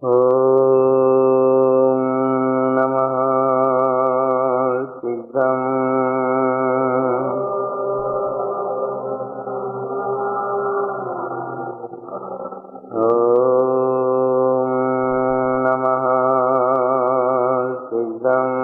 ओम नमः सिद्धं ओम नमः सिद्धं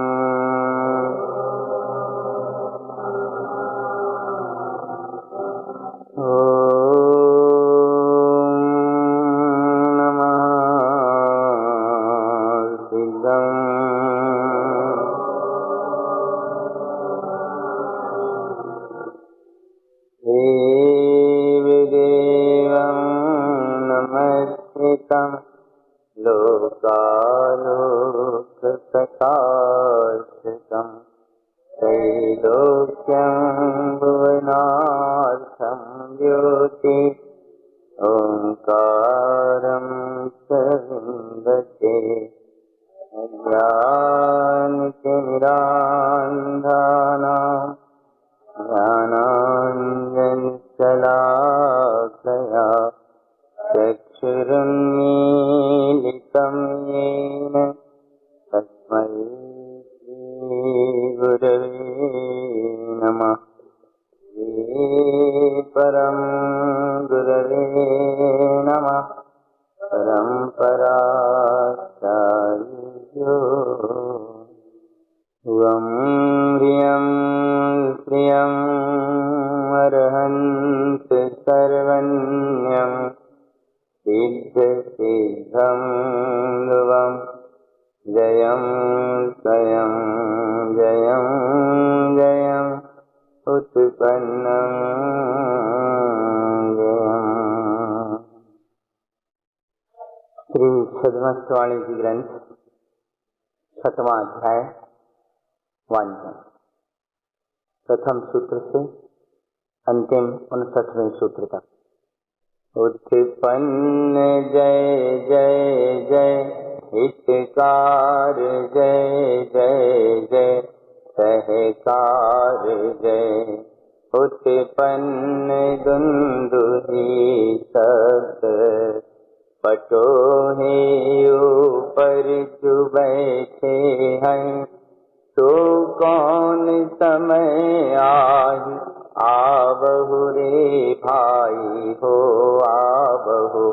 लोकालोकप्रकाशकं त्रैलोक्यं भुवनार्थं ज्योति ओंकारं च विन्दते ज्ञानतिमिरान्धानां ज्ञानाञ्जनशलाकया चक्षुरुन्मीलितं येन तस्मै श्रीगुरवे नमः। परं गुरवे नमः। परम्पराचार्यो वं ह्रियं श्रियं अर्हन्त सर्वण्यं सिद्धसिद्धं ध्रुवं जयं स्वयं जयं जयं उत्पन्नं जयम्। श्री सद्मस्तवाणी जी ग्रंथ 6वां अध्याय वांछन, प्रथम सूत्र से अंतिम 59वें सूत्र तक। उत्पन्न जय जय जय, हितकार जय जय जय, सहकार जय। उत्पन्न दुंदुही शब्द, पटो है ऊपर जो बैठे हैं, तो कौन समय आही आवहु रे भाई हो आवहु।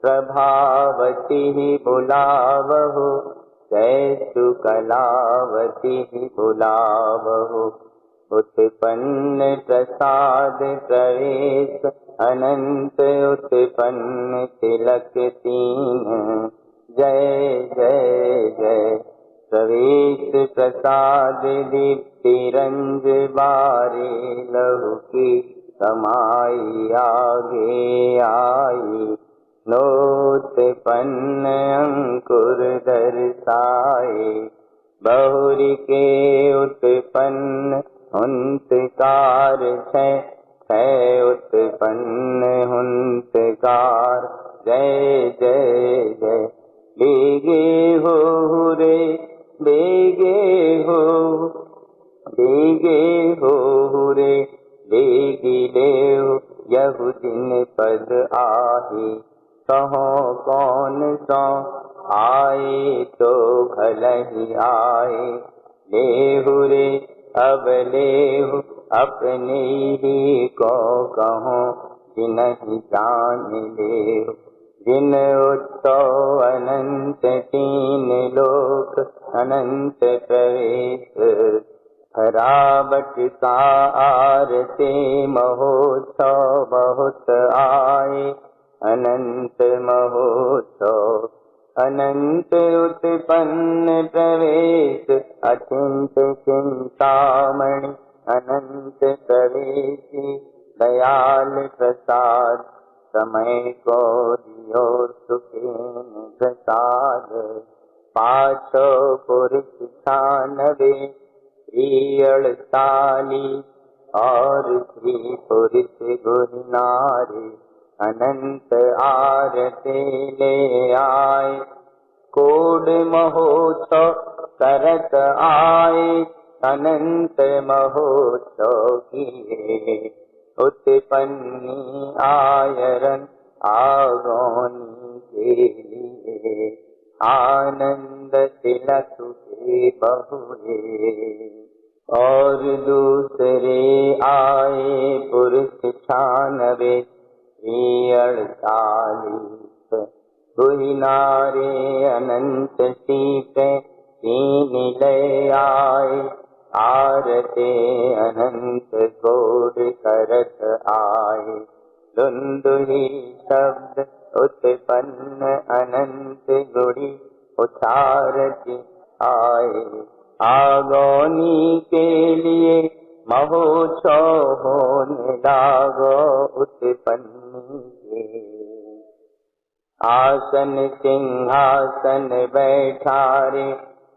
प्रभावती बुलावहु, कैसु कलावती बुलावहु। उत्पन्न प्रसाद प्रवेश अनंत, उत्पन्न तिलक तीन जय जय जय। प्रवेश प्रसाद दीप्ति रंज बारे, लहु की कमाई आगे आई। नोत्पन्न अंकुर दर्शाए, बहुरी के उत्पन्न हुंकार छय। उत्पन्न हुंकार जय जय जय। बेगे हो रे बेगे हो, बेगे हो रे बेगी देव। यहु दिन पद आहे, कहो कौन सो आए तो भलहि आए। लेहु रे अब लेहु अपने ही को कहो, जिनहि जान लेहु। जिन उत्सव अनंत तीन लोक, अनंत प्रवेश। हरावट का आरते महोत्सव बहुत आए, अनंत महोत्सव। अनंत उत्पन्न प्रवेश, अचिंत चिंतामणि अनंत प्रवेशी। दयाल प्रसाद समय को दियो सुखेन प्रसाद। पाछो पुरुष 96 श्री 48 और श्री पुरुष गुहिनारे। अनंत आरते ले आए, कोड महोत्सव करत आए। अनंत महोत्सव किए, उत्पन्नी आयरन आगोनी के लिए। आनंद तिलक के बहुरे। और दूसरे आए पुरुष 96 श्री 48 हुई नारे अनंत सीत तीन लय आए। आरते अनंत कोड करत आए। धुंधुही शब्द उत्पन्न अनंत गुड़ी उचारती आए। आगोनी के लिए महोत्सव होने लागो उत्पन्न के। आसन सिंहासन बैठारे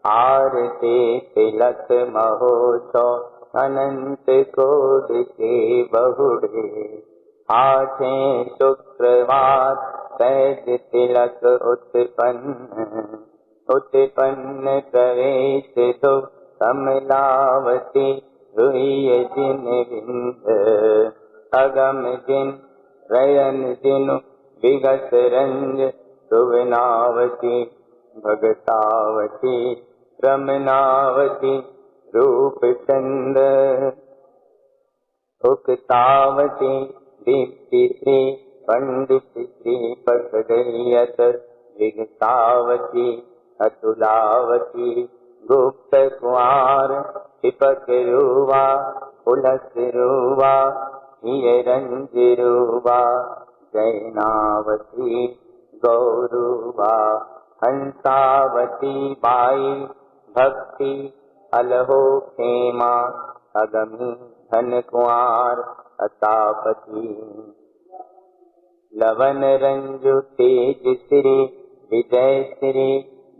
आरते तिलक महोत्सव अनंत कोड के बहुड़े। आठें शुक्रवार सैज तिलक उत्पन्न प्रवेश तो कमलावती रुई जिन विंद। अगम जिन रयन जिनु विगत रंज सुवनावती भगतावती रमनावती रूप चंद। उक्तावती दीप्ति श्री पंडित श्री पकड़ियत विगतावती अतुलावती गुप्त कुआर चिपक रूवा पुलस रूवा रंज रूवा जैनावती गौरूवा हंसावती बाई भक्ति अलहो खेमा अगमी धन कुआर अतापति। लवन रंजु तेज श्री विजय श्री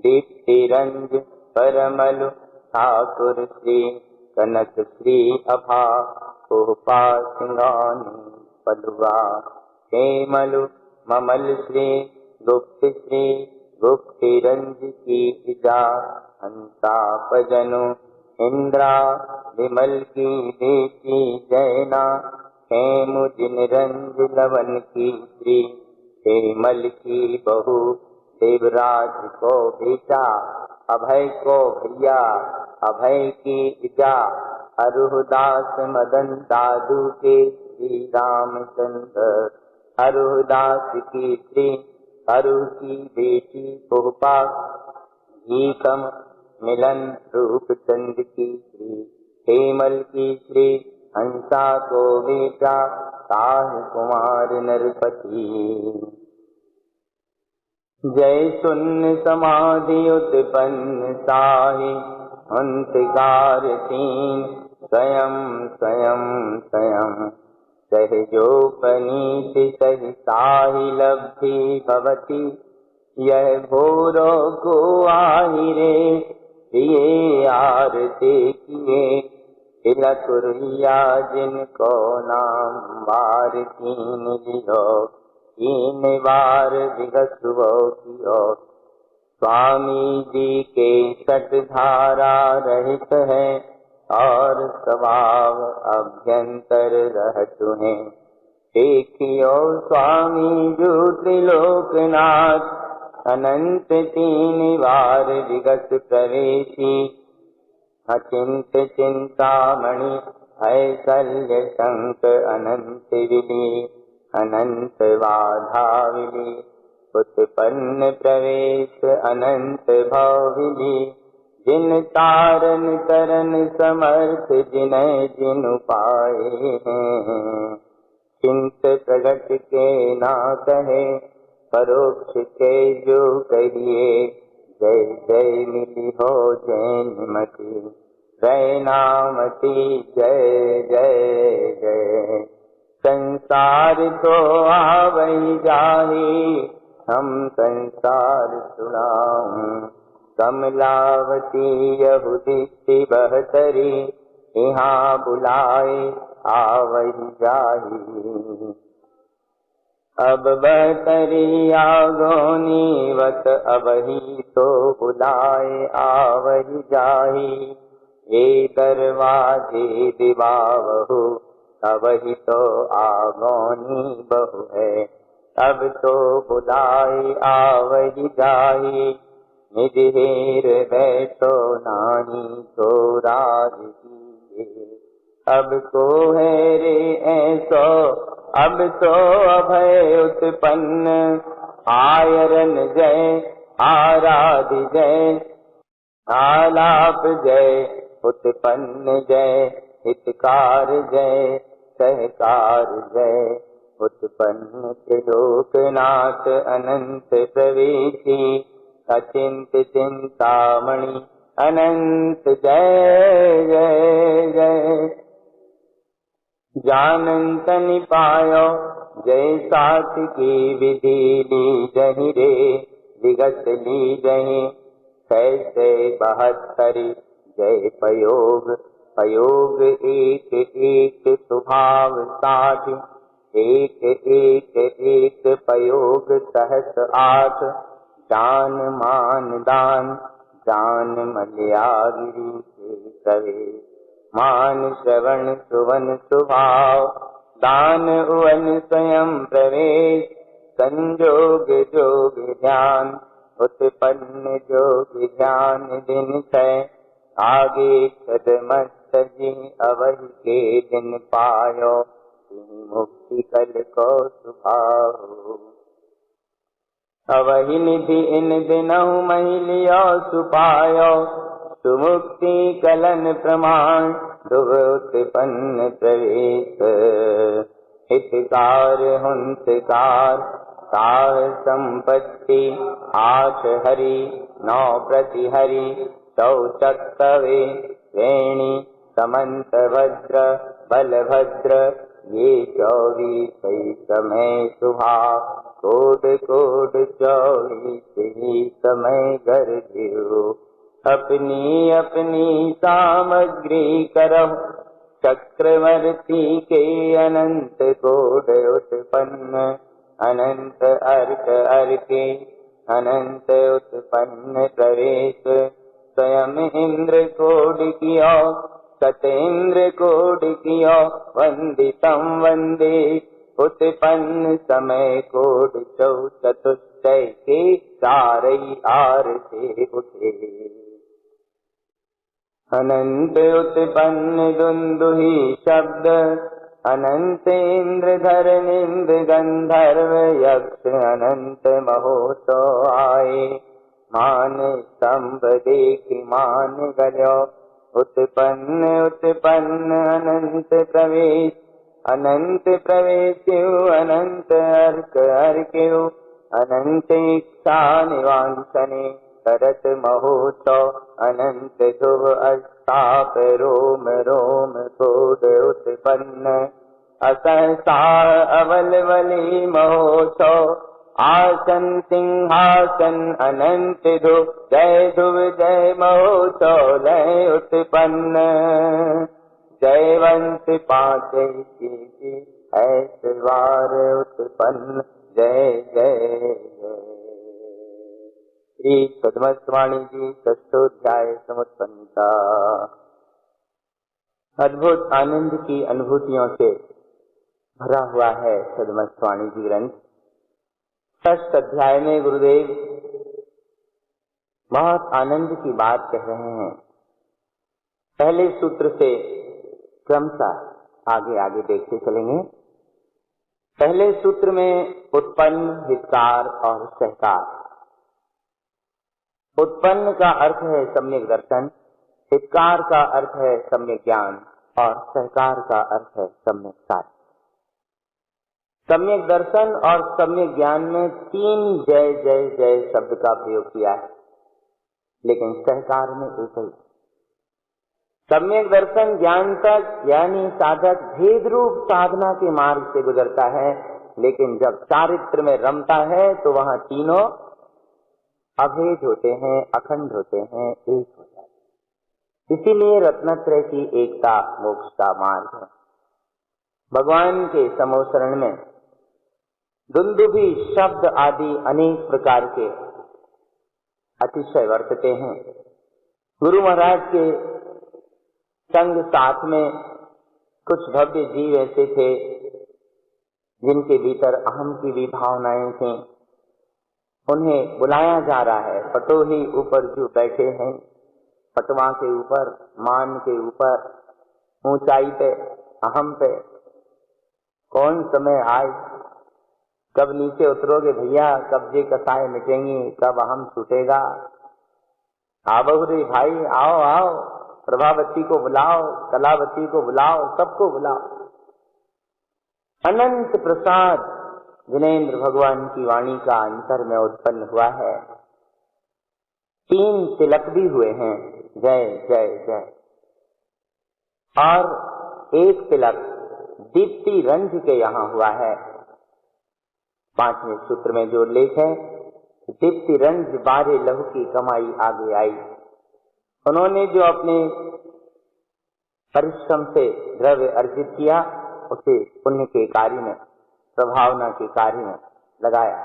दीप्ति रंज परमलु ठाकुर श्री कनक श्री अभा कोपा सिंगानी पलुआ। हेमलु ममल श्री गुप्त श्री गुप्ति रंज की इजा। हंसापजनु इंद्रा विमल की बेटी जैना। हेमु जिन रंज लवन की श्री हेमल की बहू देवराज को बेटा। अभय को भैया अभय की इजा। अरुदास मदन दादू के श्री रामचंद्र। अरुदास की श्री अरु की बेटी कोपा घीकम मिलन रूप चंद की श्री हेमल की श्री हंसा को बेटा साह कुमार नरपति। जय शून्य समाधि उत्पन्न साहि अंतकार तीन स्वयं स्वयं स्वयं। सहजोपनीत सहि साहि लब्धि भवति। यह भोरो को आहिरे प्रिय आरते किए। तिलक रुइया जिनको नाम बार कीन लियो। 3 बार विगसुओ कियो। स्वामी जी के सट धारा रहित है और स्वभाव अभ्यंतर रहतु है। देखियो स्वामी जो त्रिलोकनाथ अनंत 3 बार विगत प्रवेशी। अचिंत चिंतामणि ऐसल्य शंक अनंत विधि। अनंत बाधा विधि उत्पन्न प्रवेश अनंत भव विधि। जिन तारन तरन समर्थ जिन्हें जिन पाए हैं। चिंत प्रगट के ना कहे परोक्ष के जो कहिए। जय जय मिली हो जैनमती रैनामती जय जय जय। संसार तो आवई जाही हम संसार सुनाऊं। कमलावती यहुदिति 72 यहाँ बुलाए आवही जाही। अब 72 आगोनीवत अबही तो बुलाए आवही जाही। ये दरवाजे दिवावहु अबही तो आगोनी बहु है। अब तो बुलाए आवही जाही। निज हेर बैठो नाही तो राज कीजिए। अब को है रे ऐसो अब तो अभय उत्पन्न, आयरन जय आराधि जय आलाप जय उत्पन्न जय हितकार जय सहकार जय। उत्पन्न त्रिलोकनाथ अनंत प्रवेशी, अचिंत चिंतामणि अनंत जय जय जय। जानंत निपायो जय सात की विधि ली जहि रे, विगत ली जहि कैसे 72 जय पयोग। पयोग एक एक स्वभाव 60, एक एक एक पयोग सहस 8। दान मान दान दान मल्यागिरी के कवे, मान श्रवण सुवन सुभाव दान उवन स्वयं प्रवेश। संजोग जोग ध्यान उत्पन्न जोग ध्यान दिन छय, आगे छदमस्त जी अवहि के दिन पायो, मुक्ति कल को सुभाओ। अवहि निधि इन दिनहु महि लियो सुपायो, सुमुक्ति कलन प्रमाण दुभ उत्पन्न प्रवेश। हितकार हुंसकार साह संपत्ति 8 हरि 9 प्रतिहरि 100 चक्रवे वेणी समंत भद्र बलभद्र। ये 24 समय सुभा कोड कोड 24 ही समय घर दियो। अपनी अपनी सामग्री करो, चक्रवर्ती के अनंत कोड उत्पन्न। अनंत अर्क अर्के अनंत उत्पन्न प्रवेश। स्वयं इंद्र कोड कियो सतेन्द्र कोड कियो, वंदितम वंदे उत्पन्न समय कोड 4 चतुष्टय के 4 आर से उठे। अनंत उत्पन्न दुंदुहि शब्द, अनंत इंद्र धर्मेन्द्र गंधर्व यक्ष अनंत महोत्सव आए। मान स्तंभ देखि मान गयो, उत्पन्न उत्पन्न अनंत प्रवेश। अनंत प्रवेश्यु अनंत अर्क अर्क्यु, अनंत इच्छा निवांसने करत महोत्सव। अनंत शुभ अस्ताप रोम रोम कोड उत्पन्न। असहसा अवल वली महोत्सव, आसन सिंहासन अनंत धुव। जय धुव जय महोत्सव लय उत्पन्न। जय वंश 5 की ऐसवार उत्पन्न। जय जय जय। श्री पद्मस्वामी जी 6th समुत्पन्नता। अद्भुत आनंद की अनुभूतियों से भरा हुआ है पद्मस्वामी जी ग्रंथ। 6th अध्याय में गुरुदेव बहुत आनंद की बात कह रहे हैं। पहले सूत्र से क्रमशः आगे आगे देखते चलेंगे। पहले सूत्र में उत्पन्न हितकार और सहकार। उत्पन्न का अर्थ है सम्यक दर्शन, हितकार का अर्थ है सम्यक ज्ञान और सहकार का अर्थ है सम्यक सार। सम्यक दर्शन और सम्यक ज्ञान में 3 जय जय जय शब्द का प्रयोग किया है, लेकिन सहकार में एक ही। सम्यक दर्शन ज्ञान तक यानी साधक भेद रूप साधना के मार्ग से गुजरता है, लेकिन जब चारित्र में रमता है तो वहाँ तीनों अभेद होते हैं, अखंड होते हैं, एक हो जाते हैं। इसीलिए रत्नत्रय की एकता मोक्ष का मार्ग है। भगवान के समोसरण में दुंदुभि शब्द आदि अनेक प्रकार के अतिशय वर्तते हैं। गुरु महाराज के संग साथ में कुछ भव्य जीव ऐसे थे जिनके भीतर अहम की भी भावनाएं थीं। उन्हें बुलाया जा रहा है। पटोही ऊपर जो बैठे हैं, पटवा के ऊपर, मान के ऊपर, ऊंचाई पे, अहम पे, कौन समय आए, कब नीचे उतरोगे भैया, कब ये कसाय मिटेंगी, कब अहम छूटेगा। आओ रे भाई, आओ आओ, प्रभावती को बुलाओ, कलावती को बुलाओ, सबको बुलाओ। अनंत प्रसाद जिनेन्द्र भगवान की वाणी का अंतर में उत्पन्न हुआ है। 3 तिलक भी हुए हैं, जय जय जय। और एक तिलक दीप्ति रंज के यहाँ हुआ है। 5वें सूत्र में जो उल्लेख है, दीप्ति रंज बारे लहू की कमाई आगे आई। उन्होंने जो अपने परिश्रम से द्रव्य अर्जित किया, उसे पुण्य के कार्य में, प्रभावना के कार्य में लगाया।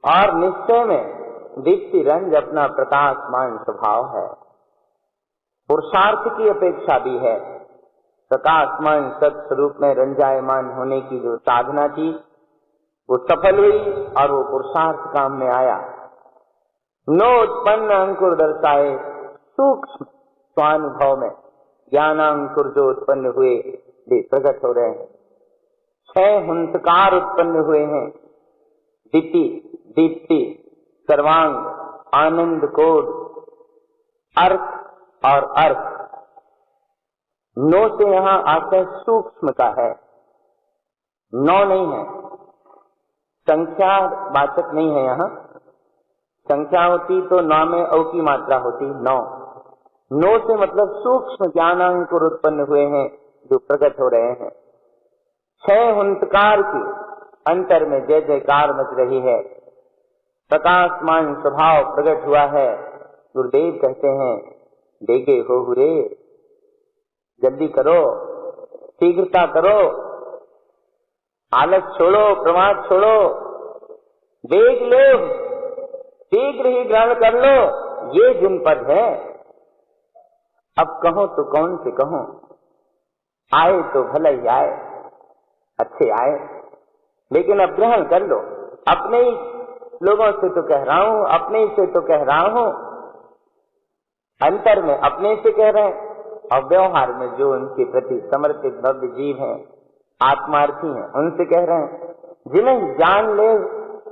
और निश्चय में दीप्ति रंज अपना प्रकाशमान स्वभाव है। पुरुषार्थ की अपेक्षा भी है। प्रकाशमान सत्स्वरूप में रंजायमान होने की जो साधना थी, वो सफल हुई और वो पुरुषार्थ काम में आया। नो उत्पन्न अंकुर दर्शाए सूक्ष्म स्वानुभव में ज्ञानांकुर जो उत्पन्न हुए वे प्रकट हो रहे हैं। 6 हुंकार उत्पन्न हुए हैं, दीप्ति, दीप्ति, सर्वांग, आनंद कोड, अर्थ और अर्थ। नो से यहाँ आकर सूक्ष्म का है, 9 नहीं है, संख्या वाचक नहीं है। यहाँ संख्या होती तो 9 में औ की मात्रा होती 9। 9 से मतलब सूक्ष्म ज्ञानांकुर उत्पन्न हुए हैं जो प्रकट हो रहे हैं। 6 हुंकार की अंतर में जय जयकार मच रही है। प्रकाशमान स्वभाव प्रकट हुआ है। गुरुदेव कहते हैं, देगे हो रे, जल्दी करो, शीघ्रता करो, आलस छोड़ो, प्रमाद छोड़ो, वेग लो, शीघ्र ही ग्रहण कर लो, ये जिन पर है। अब कहो तो कौन से कहूं, आए तो भला ही आए, अच्छे आए, लेकिन अब ग्रहण कर लो। अपने ही लोगों से तो कह रहा हूं, अपने से तो कह रहा हूं, अंतर में अपने से कह रहे हैं और व्यवहार में जो उनके प्रति समर्पित भव्य जीव हैं, आत्मार्थी हैं, उनसे कह रहे हैं। जिन्हें जान ले,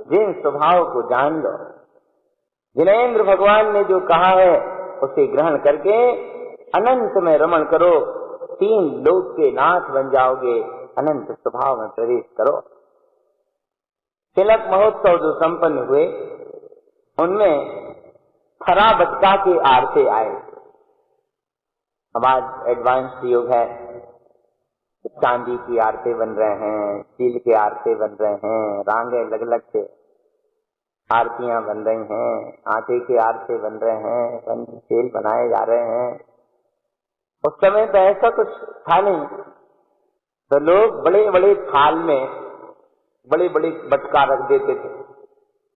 जिन स्वभाव को जान लो। जिनेन्द्र भगवान ने जो कहा है उसे ग्रहण करके अनंत में रमण करो, 3 लोक के नाथ बन जाओगे, अनंत स्वभाव में प्रवेश करो। तिलक महोत्सव जो संपन्न हुए, उनमें खरा बटका के आरते आए। अब आज एडवांस युग है, चांदी की आरते बन रहे हैं, स्टील के आरते बन रहे हैं, रांगे लग लग से आरतियां बन रही हैं, आटे के आरते बन रहे हैं, तेल बनाए जा रहे हैं। उस समय तो ऐसा कुछ था नहीं, तो लोग बड़े बड़े थाल में बड़े बड़े बटका रख देते थे,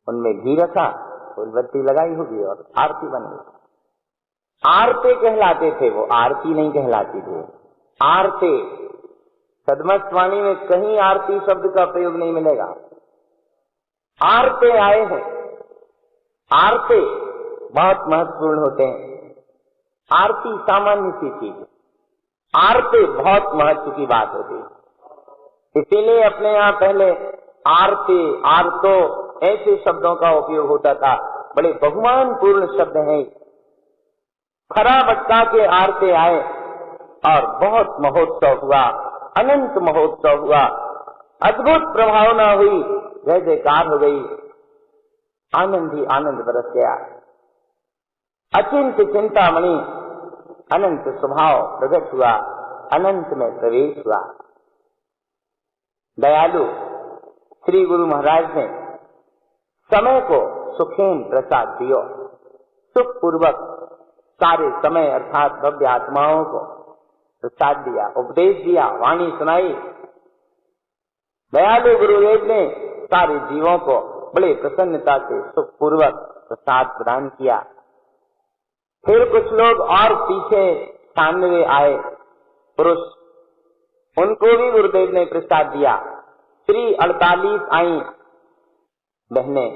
उनमें घी रखा, फूलबत्ती लगाई होगी और आरती बन गई। आरते कहलाते थे वो, आरती नहीं कहलाती थी। आरते, सदमस्त वाणी में कहीं आरती शब्द का प्रयोग नहीं मिलेगा। आरते आए हैं। आरते बहुत महत्वपूर्ण होते हैं। आरती सामान्य सी चीज, आरते बहुत महत्व की बात होती है। इसीलिए अपने यहाँ पहले आरते, आरतो ऐसे शब्दों का उपयोग होता था, बड़े बहुमान पूर्ण शब्द हैं। खरा बटका के आरते आए और बहुत महोत्सव हुआ, अनंत महोत्सव हुआ, अद्भुत प्रभावना हुई, जय जयकार हो गई, आनंद ही आनंद बरस गया। अचिंत चिंतामणि अनंत स्वभाव प्रकट हुआ, अनंत में प्रवेश हुआ। दयालु श्री गुरु महाराज ने समय को सुखेन प्रसाद दियो, सुख पूर्वक सारे समय अर्थात भव्य आत्माओं को प्रसाद दिया, उपदेश दिया, वाणी सुनाई। दयालु गुरुदेव ने सारे जीवों को बड़े प्रसन्नता से सुख पूर्वक प्रसाद प्रदान किया। फिर कुछ लोग और पीछे 96 आए पुरुष, उनको भी गुरुदेव ने प्रसाद दिया। श्री 48 आई, बहनें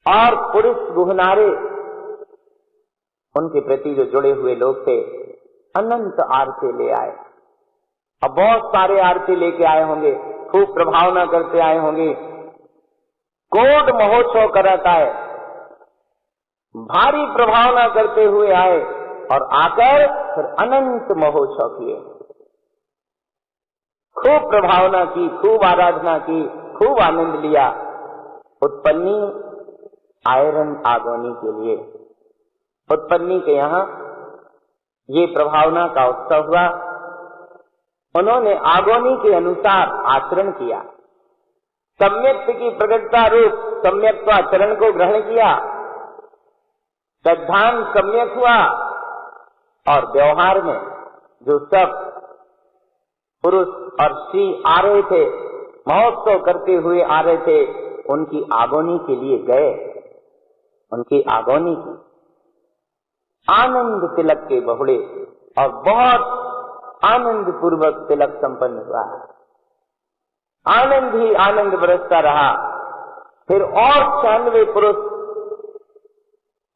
और पुरुष गुहनारे, उनके प्रति जो जुड़े हुए लोग थे, अनंत आरती ले आए। अब बहुत सारे आरती लेके आए होंगे, खूब प्रभावना करते आए होंगे, कोट महोत्सव कराता है, भारी प्रभावना करते हुए आए और आकर फिर अनंत महोत्सव किए। खूब प्रभावना की, खूब आराधना की, खूब आनंद लिया। उत्पन्नी आयरन आगोनी के लिए, उत्पन्नी के यहाँ ये प्रभावना का उत्सव हुआ। उन्होंने आगोनी के अनुसार आचरण किया, सम्यक्त की प्रगटता रूप सम्यक्ताचरण को ग्रहण किया, श्रद्धान सम्यक हुआ और व्यवहार में जो सब पुरुष और स्त्री आ रहे थे, महोत्सव करते हुए आ रहे थे, उनकी आगोनी के लिए गए। उनकी आगोनी की आनंद तिलक के बहुड़े और बहुत आनंद पूर्वक तिलक संपन्न हुआ। आनंद ही आनंद बरसता रहा। फिर और 96 पुरुष,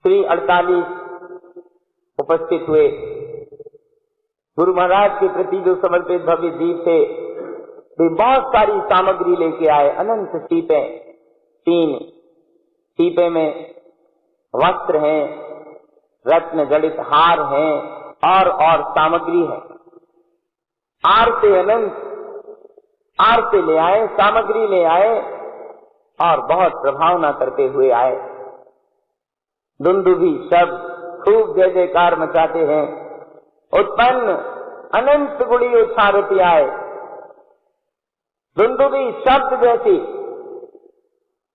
श्री 48 उपस्थित हुए। गुरु महाराज के प्रति जो समर्पित भव्य दीप थे, वे बहुत सारी सामग्री लेके आए। अनंत सीपें, 3 सीपे में वस्त्र हैं, रत्न जड़ित हार हैं और सामग्री है। आरते अनंत आरते ले आए, सामग्री ले आए और बहुत प्रभावना करते हुए आए। दुंदुभी शब्द खूब जय जयकार मचाते हैं। उत्पन्न अनंत गुड़ी उछारती आए। दुंदुभी शब्द जैसी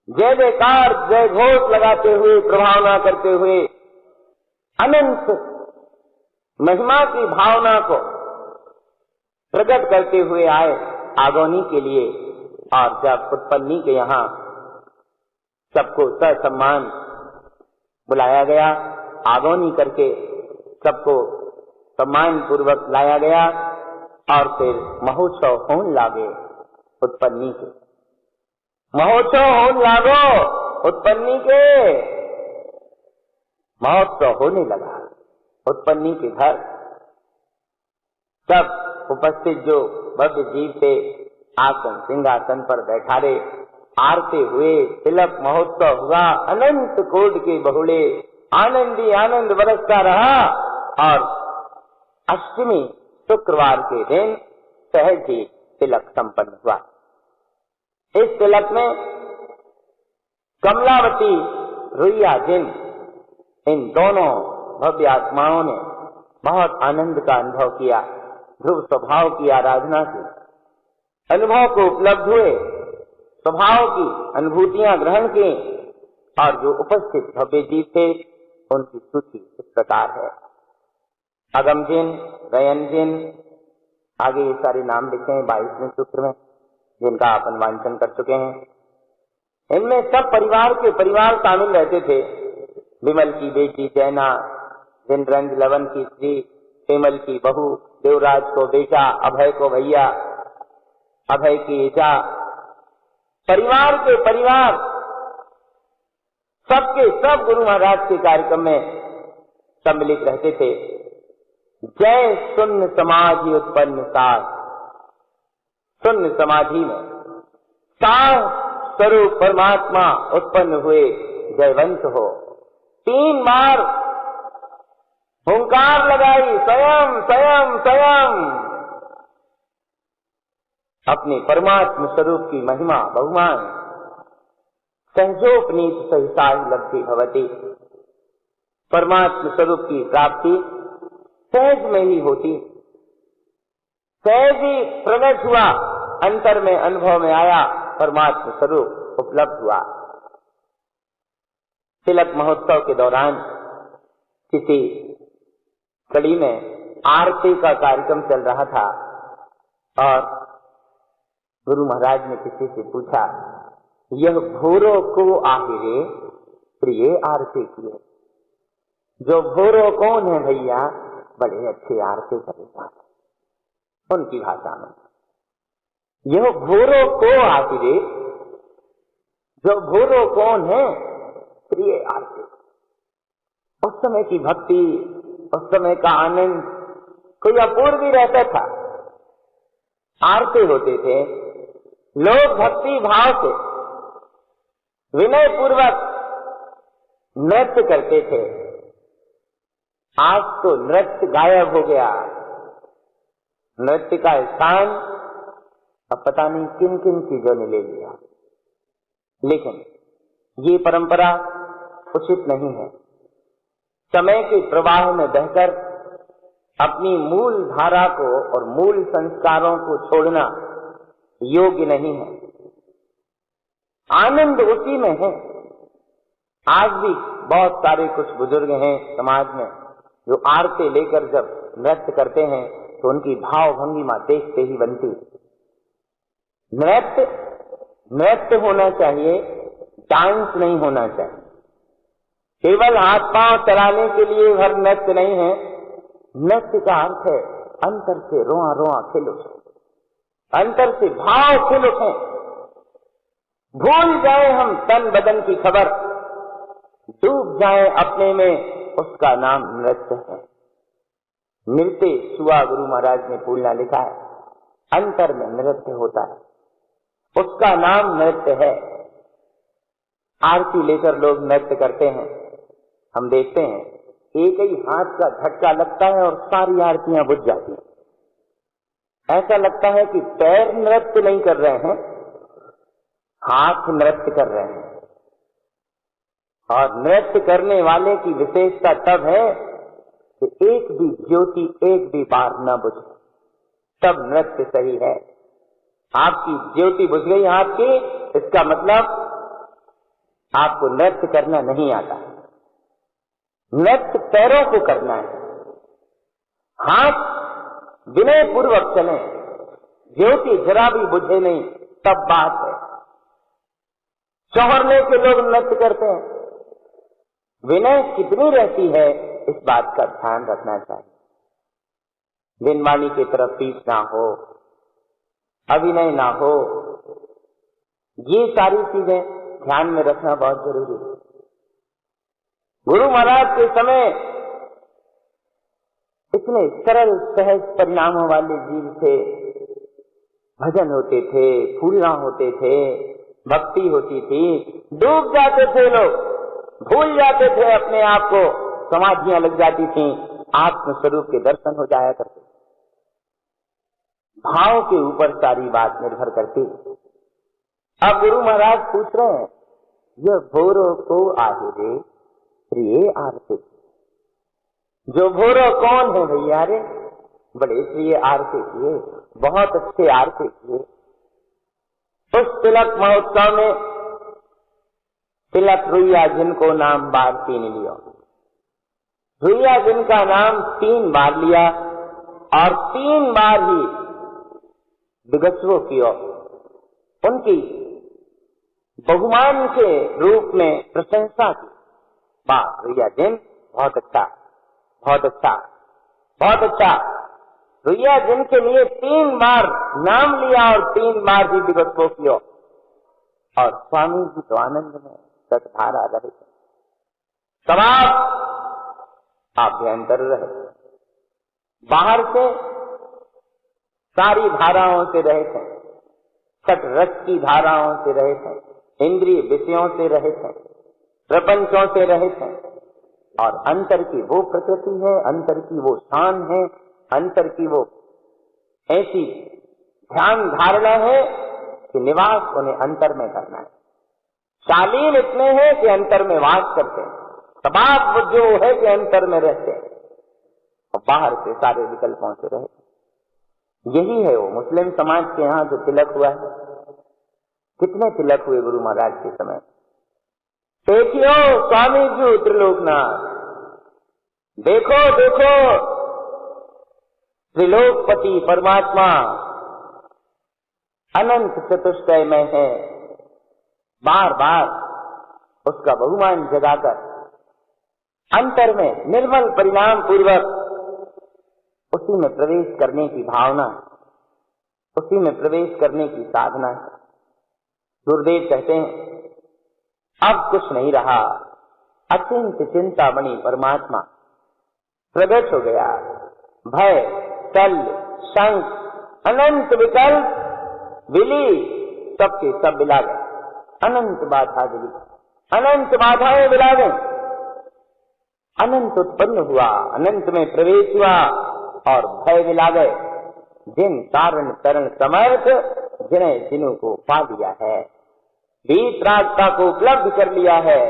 जय जयकार, जय घोष लगाते हुए, प्रभावना करते हुए, अनंत महिमा की भावना को प्रकट करते हुए आए आगोनी के लिए। और जब उत्पन्नी के यहाँ सबको ससम्मान बुलाया गया, आगोनी करके सबको सम्मान पूर्वक लाया गया और फिर महोत्सव होने लागे उत्पन्नी के। महोत्सव होने लागो उत्पन्नी के। महोत्सव होने लगा उत्पन्नी के घर। सब उपस्थित जो भव्य जीव थे, आसन सिंहासन पर बैठा रहे, आरते हुए, तिलक महोत्सव हुआ। अनंत कोट के बहुड़े, आनंदी आनंद बरसता रहा। और अष्टमी शुक्रवार के दिन सहज ही तिलक संपन्न हुआ। इस तिलक में कमलावती, रुइया जिन, इन दोनों भव्य आत्माओं ने बहुत आनंद का अनुभव किया। ध्रुव स्वभाव की आराधना की, अनुभव को उपलब्ध हुए, स्वभाव की अनुभूतियां ग्रहण की। और जो उपस्थित भव्य जीव थे, उनकी सूची इस प्रकार है। अगम जिन, रयन जिन, आगे ये सारे नाम लिखे हैं 22वें सूत्र में, जिनका अपन वांचन कर चुके हैं। इनमें सब परिवार के परिवार शामिल रहते थे। विमल की बेटी जैना, जिनरंज लवन की स्त्री, पेमल की बहू, देवराज को बेटा, अभय को भैया, अभय की ईजा, परिवार के परिवार सबके सब गुरु महाराज के कार्यक्रम में सम्मिलित रहते थे। जय शून्य समाधि उत्पन्न साध। शून्य समाधि में साध स्वरूप परमात्मा उत्पन्न हुए, जयवंत हो। 3 बार हुंकार लगाई, स्वयं स्वयं स्वयं। अपने परमात्म स्वरूप की महिमा बहुमान सहजोपनीत सहसा लब्धि भवती। परमात्म स्वरूप की प्राप्ति सहज में ही होती। सहज ही प्रकट हुआ, अंतर में अनुभव में आया, परमात्म स्वरूप उपलब्ध हुआ। तिलक महोत्सव के दौरान किसी कड़ी में आरती का कार्यक्रम चल रहा था और गुरु महाराज ने किसी से पूछा, यह भोरो को आहिरे प्रिय आरती किए। जो भोरो कौन है भैया? बड़े अच्छे आरती करेगा। उनकी भाषा में यह भोरो को आहिरे, जो भोरो कौन है प्रिय आरती। उस समय की भक्ति, उस समय का आनंद कोई अपूर्व ही रहता था। आरती होते थे, लोग भक्ति भाव से विनय पूर्वक नृत्य करते थे। आज तो नृत्य गायब हो गया। नृत्य का स्थान अब पता नहीं किन किन चीजों ने ले लिया। लेकिन ये परंपरा उचित नहीं है। समय के प्रवाह में बहकर अपनी मूल धारा को और मूल संस्कारों को छोड़ना योग्य नहीं है। आनंद उसी में है। आज भी बहुत सारे कुछ बुजुर्ग हैं समाज में जो आरती लेकर जब नृत्य करते हैं तो उनकी भाव भंगिमा देखते ही बनती। नृत्य होना चाहिए, डांस नहीं होना चाहिए। केवल हाथ पांव चलाने के लिए हर नृत्य नहीं है। नृत्य का अर्थ है अंतर से रोआ रोआ खिल उठे, अंतर से भाव खिल उठे, भूल जाए हम तन बदन की खबर, डूब जाए अपने में, उसका नाम नृत्य है। नृत्य सुआ गुरु महाराज ने फूलना लिखा है, अंतर में नृत्य होता है, उसका नाम नृत्य है। आरती लेकर लोग नृत्य करते हैं, हम देखते हैं एक ही हाथ का झटका लगता है और सारी आरतियां बुझ जाती हैं। ऐसा लगता है कि पैर नृत्य नहीं कर रहे हैं, हाथ नृत्य कर रहे हैं। और नृत्य करने वाले की विशेषता तब है कि एक भी ज्योति एक भी बार न बुझे, तब नृत्य सही है। आपकी ज्योति बुझ गई हाथ की, इसका मतलब आपको नृत्य करना नहीं आता। नृत्य पैरों को करना है। हाथ विनय पूर्वक चले, ज्योति जरा भी बुझे नहीं, तब बात है। चौहरने के लोग नृत्य करते हैं, विनय कितनी रहती है इस बात का ध्यान रखना चाहिए। दिनवाणी की तरफ पीछ ना हो, अभिनय ना हो, ये सारी चीजें ध्यान में रखना बहुत जरूरी है। गुरु महाराज के समय इतने सरल सहज परिणामों वाले जीव थे। भजन होते थे, फूलना होते थे, भक्ति होती थी, डूब जाते थे लोग, भूल जाते थे अपने आप को, समाधियां लग जाती थी, आत्म स्वरूप के दर्शन हो जाया करते। भाव के ऊपर सारी बात निर्भर करती। अब गुरु महाराज पूछ रहे हैं, यह भोरो को आहे रे प्रिय आरती। जो भोरो कौन है भैया रे, बड़े प्रिय आरती किए, बहुत अच्छे आरती किए। उस तिलक महोत्सव में तिलक रुइया जिनको नाम बार 3 लियो, रुइया जिनका नाम 3 बार लिया और 3 बार ही दिगस्वो कियो, उनकी बहुमान के रूप में प्रशंसा की। बात रुइया जिन बहुत अच्छा, बहुत अच्छा, बहुत अच्छा। रुइया जिनके लिए 3 बार नाम लिया और 3 बार ही दिगस्वो कियो। और स्वामी जी तो आनंद में सतधारा रहे, समाप्त आभ्यंतर रहे, बाहर से सारी धाराओं से रहे थे, सट रस की धाराओं से रहे थे, इंद्रिय विषयों से रहे थे, प्रपंचों से रहे थे। और अंतर की वो प्रकृति है, अंतर की वो शान है, अंतर की वो ऐसी ध्यान धारणा है कि निवास उन्हें अंतर में करना है। शालीन इतने हैं कि अंतर में वास करते हैं, तबाब जो है कि अंतर में रहते हैं और बाहर से सारे विकल्पों से रहते। यही है वो मुस्लिम समाज के यहाँ जो तिलक हुआ है। कितने तिलक हुए गुरु महाराज के समय। देखियो स्वामी जी त्रिलोकनाथ, देखो देखो त्रिलोकपति परमात्मा अनंत चतुष्टय में है। बार बार उसका बहुमान जगाकर अंतर में निर्मल परिणाम पूर्वक उसी में प्रवेश करने की भावना, उसी में प्रवेश करने की साधना। गुरुदेव कहते हैं अब कुछ नहीं रहा। अत्यंत चिंतामणि परमात्मा प्रकट हो गया। भय, तल, शंख, अनंत विकल्प विली, सबके सब विला गए। अनंत बाधा विली, अनंत बाधाएं विला गई। अनंत उत्पन्न हुआ, अनंत में प्रवेश हुआ और भय विला गए। जिन तारण तरण समर्थ, जिन्हें जिन्हों को पा लिया है, वीतरागता को उपलब्ध कर लिया है,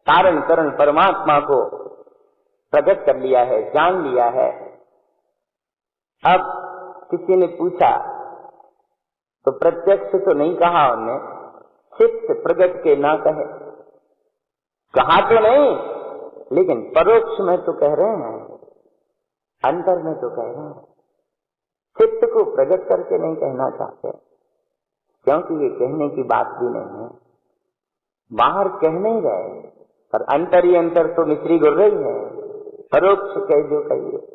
तारण तरण परमात्मा को प्रकट कर लिया है, जान लिया है। अब किसी ने पूछा तो प्रत्यक्ष तो नहीं कहा उन्होंने, चित्त प्रकट के ना कहे, कहा तो नहीं, लेकिन परोक्ष में तो कह रहे हैं, अंतर में तो कह रहे हैं। चित्त को प्रकट करके नहीं कहना चाहते, क्योंकि ये कहने की बात भी नहीं है। बाहर कह नहीं रहे, पर अंतर ही अंतर तो मिश्री गुर रही है। परोक्ष कह जो कहिए।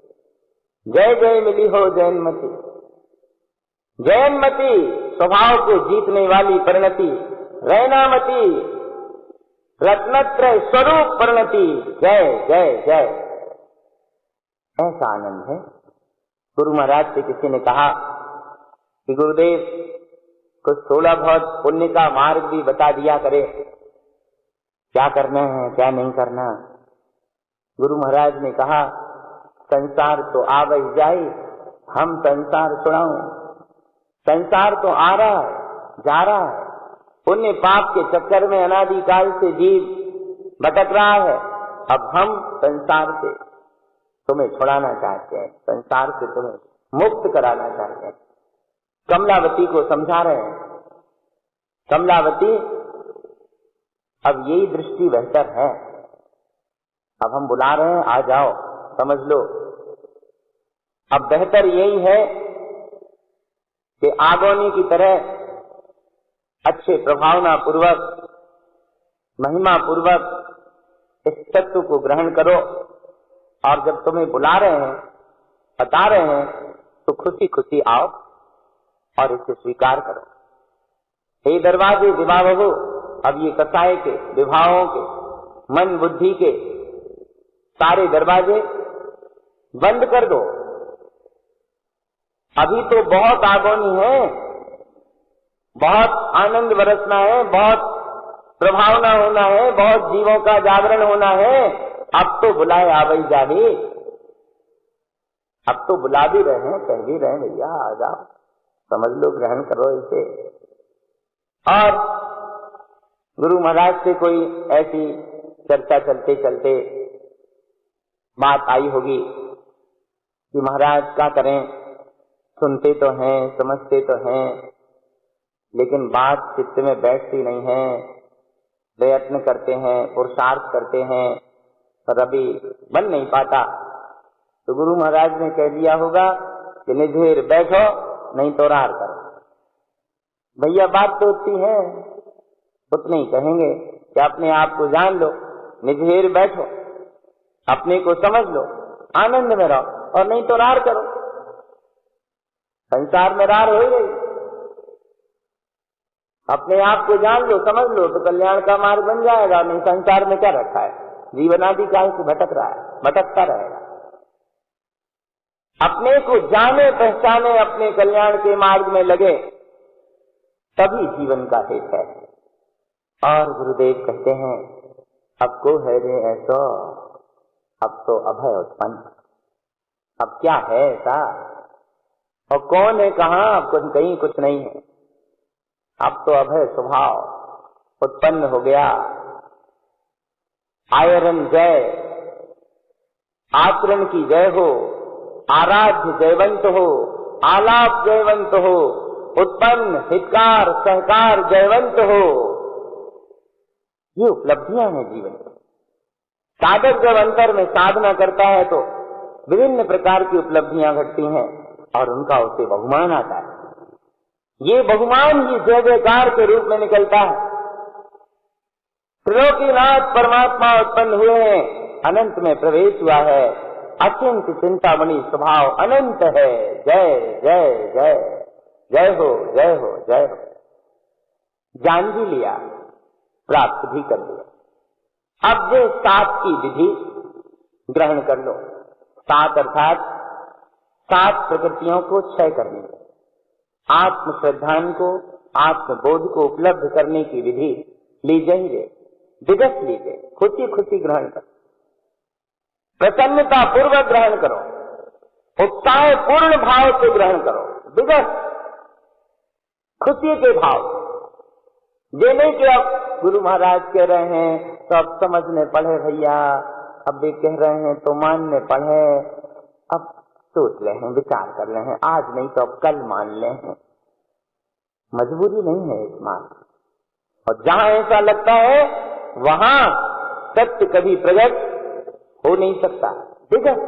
जय जय मिली हो जैनमती। जैनमती स्वभाव को जीतने वाली परिणति, रैनामती रत्नत्रय स्वरूप परिणति। जय जय जय। ऐसा आनंद है। गुरु महाराज से किसी ने कहा कि गुरुदेव कुछ थोड़ा बहुत पुण्य का मार्ग भी बता दिया करे, क्या करना है क्या नहीं करना। गुरु महाराज ने कहा संसार तो आवे जाए, हम संसार छुड़ाऊं। संसार तो आ रहा है, जा रहा है। पुण्य पाप के चक्कर में अनादिकाल से जीव भटक रहा है। अब हम संसार से तुम्हें छुड़ाना चाहते हैं, संसार से तुम्हें मुक्त कराना चाहते हैं। कमलावती को समझा रहे हैं, कमलावती अब यही दृष्टि बेहतर है। अब हम बुला रहे हैं, आ जाओ, समझ लो। अब बेहतर यही है कि आगोनी की तरह अच्छे प्रभावना पूर्वक, महिमा पूर्वक इस तत्व को ग्रहण करो। और जब तुम्हें बुला रहे हैं, बता रहे हैं, तो खुशी खुशी आओ और इसे स्वीकार करो। हे दरवाजे विवाह हो, अब ये कसाय के, विवाहों के, मन बुद्धि के सारे दरवाजे बंद कर दो। अभी तो बहुत आगोनी है, बहुत आनंद बरसना है, बहुत प्रभावना होना है, बहुत जीवों का जागरण होना है। अब तो बुलाए आवई जावी, अब तो बुला भी रहे हैं, कह भी रहे हैं भैया आ जाओ, समझ लो, ग्रहण करो इसे। और गुरु महाराज से कोई ऐसी चर्चा चलते चलते बात आई होगी कि महाराज क्या करें, सुनते तो हैं, समझते तो हैं, लेकिन बात चित्त में बैठती नहीं है। प्रयत्न करते हैं, पुरुषार्थ करते हैं, पर अभी बन नहीं पाता। तो गुरु महाराज ने कह दिया होगा कि निधेर बैठो, नहीं तो रार करो। भैया बात तो उतनी है, उतने ही कहेंगे कि अपने आप को जान लो, निधेर बैठो, अपने को समझ लो, आनंद में रहो, और नहीं तो रार करो। संसार में रार हो ही रही। अपने आप को जान लो, समझ लो, तो कल्याण का मार्ग बन जाएगा। नहीं संसार में क्या रखा है, जीवनादि काल से भटक रहा है, भटकता रहेगा। अपने को जाने पहचाने, अपने कल्याण के मार्ग में लगे, तभी जीवन का हित है। और गुरुदेव कहते हैं अब को है रे ऐसा, अब तो अभय उत्पन्न। अब क्या है ऐसा, और कौन है कहाँ, अब कुछ कहीं कुछ नहीं है। अब तो अभय स्वभाव उत्पन्न हो गया। आयरन जय, आचरण की जय हो, आराध्य जयवंत हो, आलाप जयवंत हो, उत्पन्न हितकार सहकार जयवंत हो। ये उपलब्धियां हैं जीवन में। साधक जब अंतर में साधना करता है तो विभिन्न प्रकार की उपलब्धियां घटती हैं और उनका उसे बहुमान आता है। ये बहुमान ही जय जयकार के रूप में निकलता है। त्रिलोकीनाथ परमात्मा उत्पन्न हुए हैं, अनंत में प्रवेश हुआ है, अत्यंत चिंतामणि स्वभाव अनंत है। जय जय जय, जय हो जय हो जय हो। जान भी लिया, प्राप्त भी कर लिया। अब जो 7 की विधि ग्रहण कर लो। 7 अर्थात 7 प्रकृतियों को क्षय करने, आत्म श्रद्धान को, आत्मबोध को उपलब्ध करने की विधि लीजिए, दिवस लीजिए, खुशी खुशी ग्रहण करो, प्रसन्नता पूर्वक ग्रहण करो, उत्साह पूर्ण भाव से ग्रहण करो, दिवस खुशी के भाव। ये नहीं कि अब गुरु महाराज कह रहे हैं तो अब समझने पढ़े भैया, अब वे कह रहे हैं तो मानने पढ़े, अब सोच रहे हैं, विचार कर रहे हैं, आज नहीं तो अब कल मान ले हैं। मजबूरी नहीं है इस मार्ग। और जहां ऐसा लगता है वहां सत्य कभी प्रकट हो नहीं सकता। दिग्गज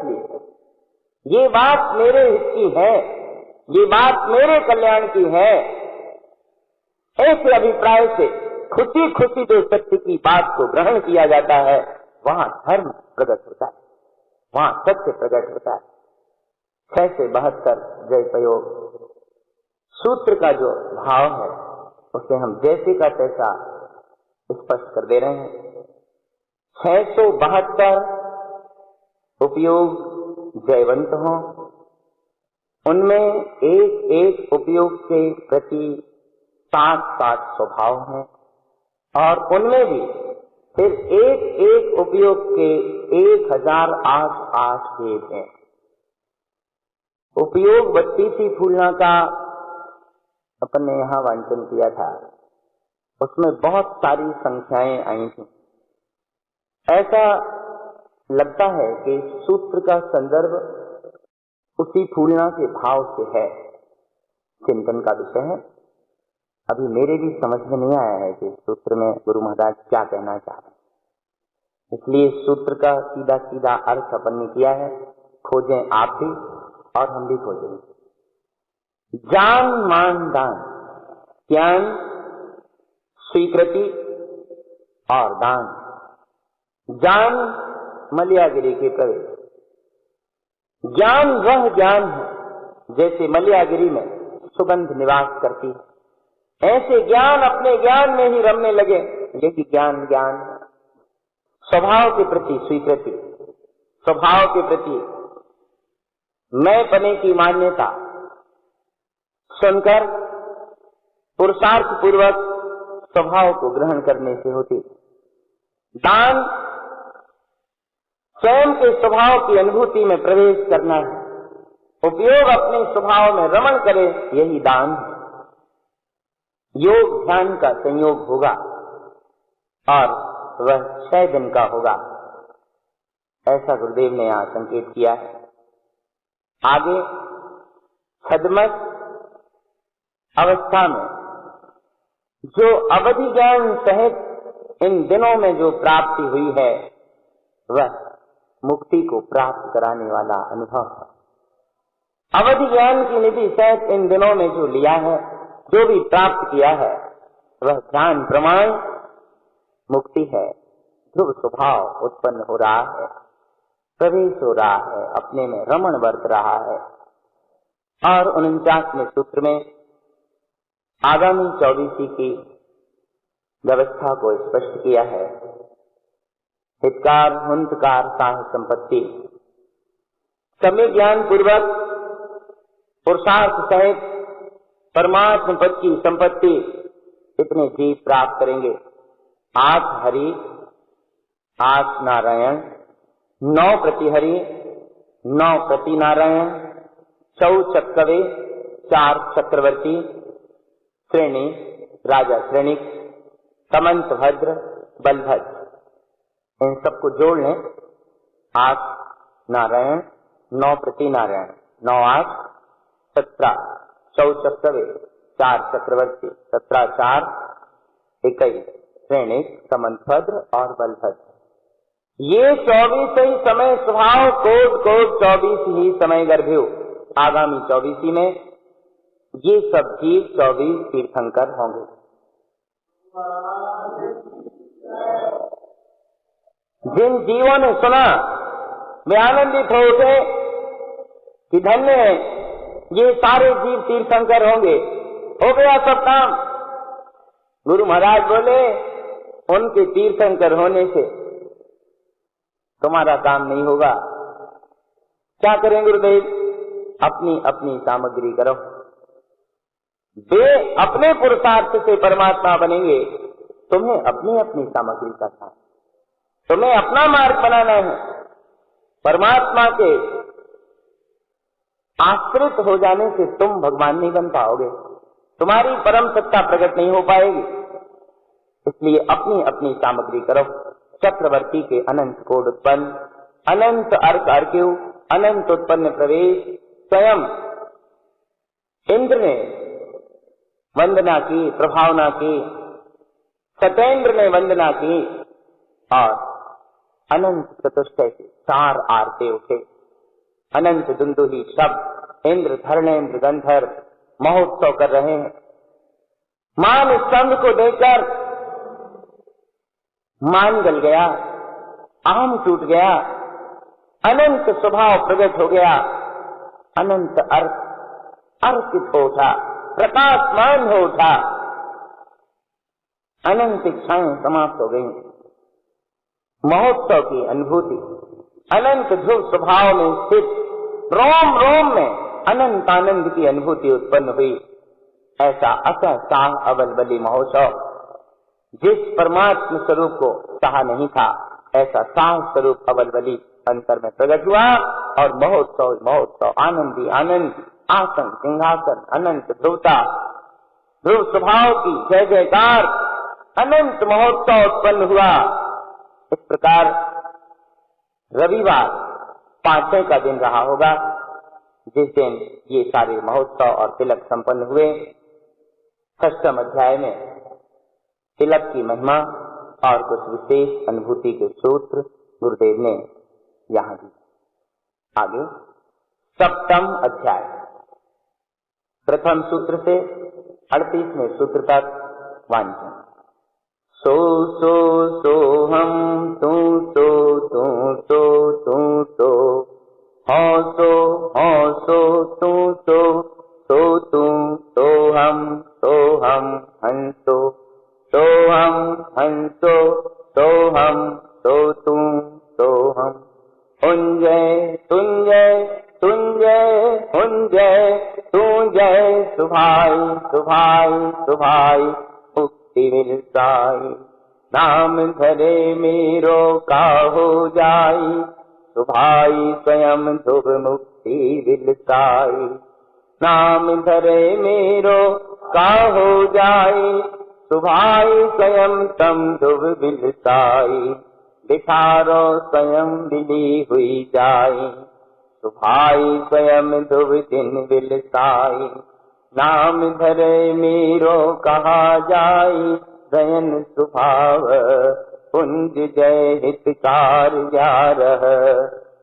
ये बात मेरे हित की है, ये बात मेरे कल्याण की है, ऐसे अभिप्राय से खुशी खुशी जो सत्य की बात को ग्रहण किया जाता है वहां धर्म प्रकट होता है, वहां सत्य प्रकट होता है। 6 से 72 जय प्रयोग सूत्र का जो भाव है उसे हम जैसे का तैसा स्पष्ट कर दे रहे हैं। 672 उपयोग जयवंत हों, उनमें एक एक उपयोग के प्रति 7 स्वभाव हैं और उनमें भी फिर एक एक उपयोग के 1008 भेद हैं। उपयोग 32 फूलना का अपन ने यहाँ वांचन किया था, उसमें बहुत सारी संख्याएं आई थी। ऐसा लगता है कि सूत्र का संदर्भ उसी फूलना के भाव से है, चिंतन का विषय है। अभी मेरे भी समझ में नहीं आया है कि सूत्र में गुरु महाराज क्या कहना चाह रहे हैं, इसलिए सूत्र का सीधा सीधा अर्थ अपन ने किया है। खोजें आप भी और हम भी खोजेंगे। जान मान दान, ज्ञान स्वीकृति और दान। जान मलयागिरी के प्रवेश, ज्ञान वह ज्ञान है जैसे मलयागिरी में सुगंध निवास करती है, ऐसे ज्ञान अपने ज्ञान में ही रमने लगे, यही ज्ञान ज्ञान है। स्वभाव के प्रति स्वीकृति, स्वभाव के प्रति मैं पने की मान्यता सुनकर पुरुषार्थ पूर्वक स्वभाव को ग्रहण करने से होती। दान स्वयं के स्वभाव की अनुभूति में प्रवेश करना है, उपयोग अपने स्वभाव में रमण करे, यही दान है। योग ध्यान का संयोग होगा और वह 6 दिन का होगा, ऐसा गुरुदेव ने यहाँ संकेत किया है। आगे छद्मस अवस्था में जो अवधि ज्ञान सहित इन दिनों में जो प्राप्ति हुई है वह मुक्ति को प्राप्त कराने वाला अनुभव है। अवधि ज्ञान की निधि सहित इन दिनों में जो लिया है, जो भी प्राप्त किया है, वह ज्ञान प्रमाण मुक्ति है। ध्रुव स्वभाव उत्पन्न हो रहा है, प्रवेश हो रहा है, अपने में रमण बरत रहा है। और 49वें सूत्र में आगामी 24 की व्यवस्था को स्पष्ट किया है। हितकार हुंतकार साह संपत्ति, सम्यक ज्ञान पूर्वक पुरुषार्थ सहित परमात्म पद की संपत्ति इतने जीव प्राप्त करेंगे। 8 हरि 8 नारायण, 9 प्रति हरि 9 प्रति नारायण, 4 चक्रवे 4 चक्रवर्ती, श्रेणी राजा श्रेणिक, समंत भद्र बलभद्र, इन सबको जोड़ लें। 8 नारायण, 9 प्रति नारायण, 9 8 17, 4 चक्रवे 4 चक्रवर्ती, 17 4 21, श्रेणिक समंत भद्र और बलभद्र। ये 24 ही समय स्वभाव कोट कोट 24 ही समय गर्भ्यो। आगामी 24 में ये सब जीव 24 तीर्थंकर होंगे। जिन जीवों ने सुना वे आनंदित हो उठे कि धन्य है, ये सारे जीव तीर्थंकर होंगे। हो गया सब काम। गुरु महाराज बोले उनके तीर्थंकर होने से तुम्हारा काम नहीं होगा। क्या करें गुरुदेव? अपनी अपनी सामग्री करो। वे अपने पुरुषार्थ से परमात्मा बनेंगे, तुम्हें अपनी अपनी सामग्री करना है, तुम्हें अपना मार्ग बनाना है। परमात्मा के आश्रित हो जाने से तुम भगवान नहीं बन पाओगे, तुम्हारी परम सत्ता प्रकट नहीं हो पाएगी। इसलिए अपनी अपनी सामग्री करो। चक्रवर्ती के अनंत कोड उत्पन्न, अनंत अर्क अर्क्यु, अनंत उत्पन्न प्रवेश। स्वयं इंद्र ने वंदना की, प्रभावना की, सतेंद्र ने वंदना की और अनंत चतुष्टय से 4 आरते उठे। अनंत दुंदुही शब्द इंद्र, धर्मेंद्र, गंधर्व महोत्सव कर रहे हैं। मान स्तंभ को देखकर मान गल गया, आम टूट गया, अनंत स्वभाव प्रकट हो गया, अनंत अर्पित हो उठा, प्रकाशमान हो उठा, अनंत इच्छाएं समाप्त हो गई। महोत्सव की अनुभूति, अनंत ध्रुव स्वभाव में स्थित रोम रोम में अनंत आनंद की अनुभूति उत्पन्न हुई। ऐसा असह साह अवल बलि महोत्सव, जिस परमात्म स्वरूप को सहा नहीं था, ऐसा साह स्वरूप अवल बलि अंतर में प्रकट हुआ। और महोत्सव महोत्सव, आनंद ही आनंद, आसन सिंहासन, अनंत ध्रुवता, ध्रुव स्वभाव की जय जयकार, अनंत महोत्सव उत्पन्न हुआ। इस प्रकार रविवार 5वें का दिन रहा होगा, जिस दिन ये सारे महोत्सव और तिलक संपन्न हुए। 6वें अध्याय में तिलक की महिमा और कुछ विशेष अनुभूति के सूत्र गुरुदेव ने यहाँ दी। आगे 7वां अध्याय, प्रथम सूत्र से 38वें सूत्र तक वांछन। सो सो सोहम तू तो तू तो तू तो, हो सो तू तो तू सोहम हंसो, सोहम हंसो सोहम तो तू सोहम। उंजय तुंजय तुंजय उंजय तुंजय, सुभाई सुभाई सुभाई मुक्ति मिल जाई। नाम धरे मेरो का हो जाई, सुभाई स्वयं शुभ मुक्ति मिल जाई। नाम धरे मेरो का हो जाई, सुभाई स्वयं तम शुभ मिल जाई। बिचारो स्वयं बिली हुई जाई, सुभाई स्वयं शुभ दिन मिल जाई। नाम धरे मेरो कहा जाई, दयन स्वभाव कुंज जय हितकार यारह।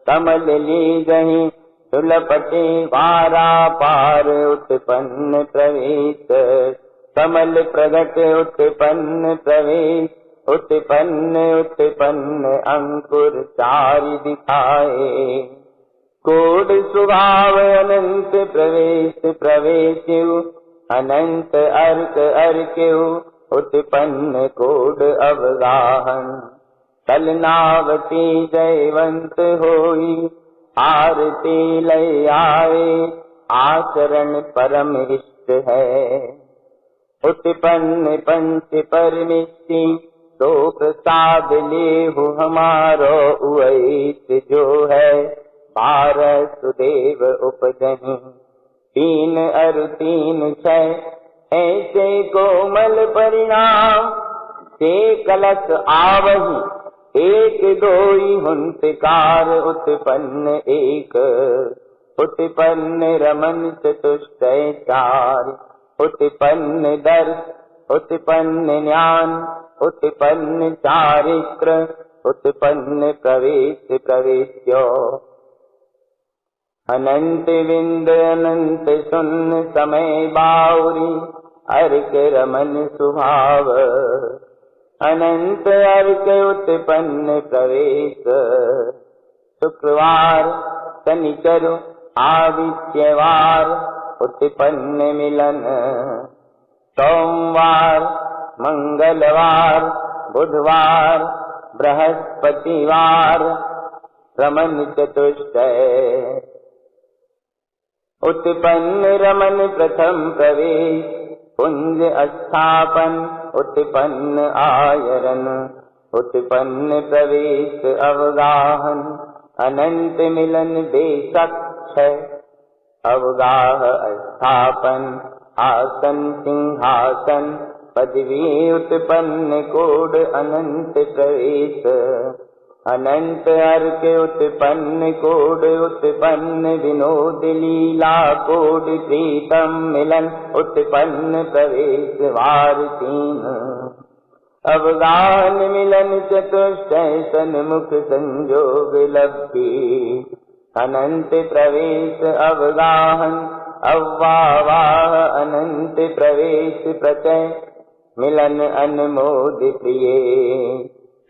कमल ली गही सुलपटे वारा पार, उत्पन्न प्रवेश कमल प्रगट उत्पन्न प्रवेश। उत्पन्न उत्पन्न अंकुर चारि दिखाए, कोड स्वभाव अनंत प्रवेश प्रवेश्यु। अनंत अर्क अर्क्यु, उत्पन्न कोड अवगाहन। कलनावती जयवंत होई, आरती लय आए। आचरण परम इष्ट है, उत्पन्न पंच परमिष्टि। तो प्रसाद लेहु हमारो उवैत जो है, 12 सुदेव उपजहि। 3 अरु 3 6 ऐसे कोमल परिणाम। से कलश आवहि 1 2 हुंकार, उत्पन्न 1। उत्पन्न रमन चतुष्टय 4। उत्पन्न दर्श उत्पन्न ज्ञान। उत्पन्न चारित्र, उत्पन्न प्रवेश प्रवेश्यो। अनंत विंद अनंत शून्य समय बाउरी, अर्क रमन स्वभाव। अनंत अर्क उत्पन्न प्रवेश। शुक्रवार शनिचर आदित्यवार, उत्पन्न मिलन। सोमवार मंगलवार बुधवार बृहस्पतिवार रमन चतुष्टय। उत्पन्न रमन प्रथम प्रवेश पुंज स्थापन उत्पन्न आयरन उत्पन्न प्रवेश अवगाहन अनंत मिलन बेसक्षय अवगाह स्थापन आसन सिंहासन पदवी उत्पन्न कोड अनंत प्रवेश अनंत अर्क उत्पन्न कोड उत्पन्न विनोद लीला कोड प्रीतम मिलन उत्पन्न प्रवेश वार तीन अवगाहन मिलन चतुष्टय सन्मुख संजोग लब्धि अनंत प्रवेश अवगाहन अव्वावाह अनंत प्रवेश प्रचय मिलन अनमोद प्रिय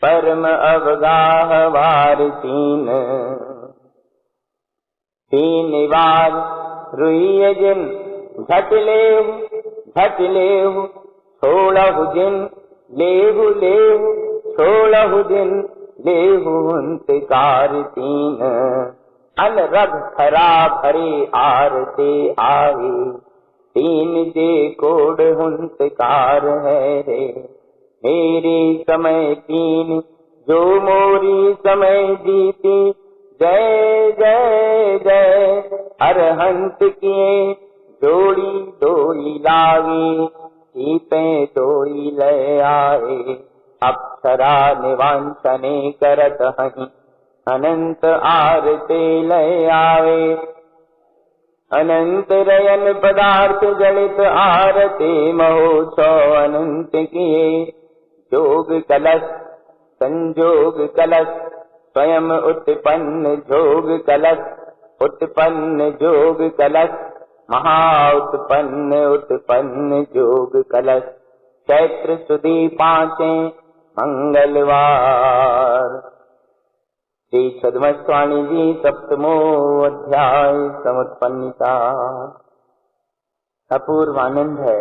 परम अवगाह वार तीन। तीन बार रुइय जिन झट लेहु 16 दिन लेहु 16 दिन लेहु अंतकार तीन अलरग खरा भरे आरते आवे तीन जे कोड हुंतकार है रे मेरे समय तीन जो मोरी समय जीती जय जय जय अरहंत किए जोड़ी डोरी लागी सीते डोरी ले आए अप्सरा निवांसने करत हहीं अनंत आरते ले आवे अनंत रयन पदार्थ जलित आरते महोत्सव अनंत किए जोग कलश संजोग कलश स्वयं उत्पन्न जोग कलश उत्पन्न जोग कलश महा उत्पन्न जोग कलश चैत्र सुदी 5 मंगलवार। श्री छद्मस्वामी जी 7वां अध्याय समुत्पन्निता। अपूर्व आनंद है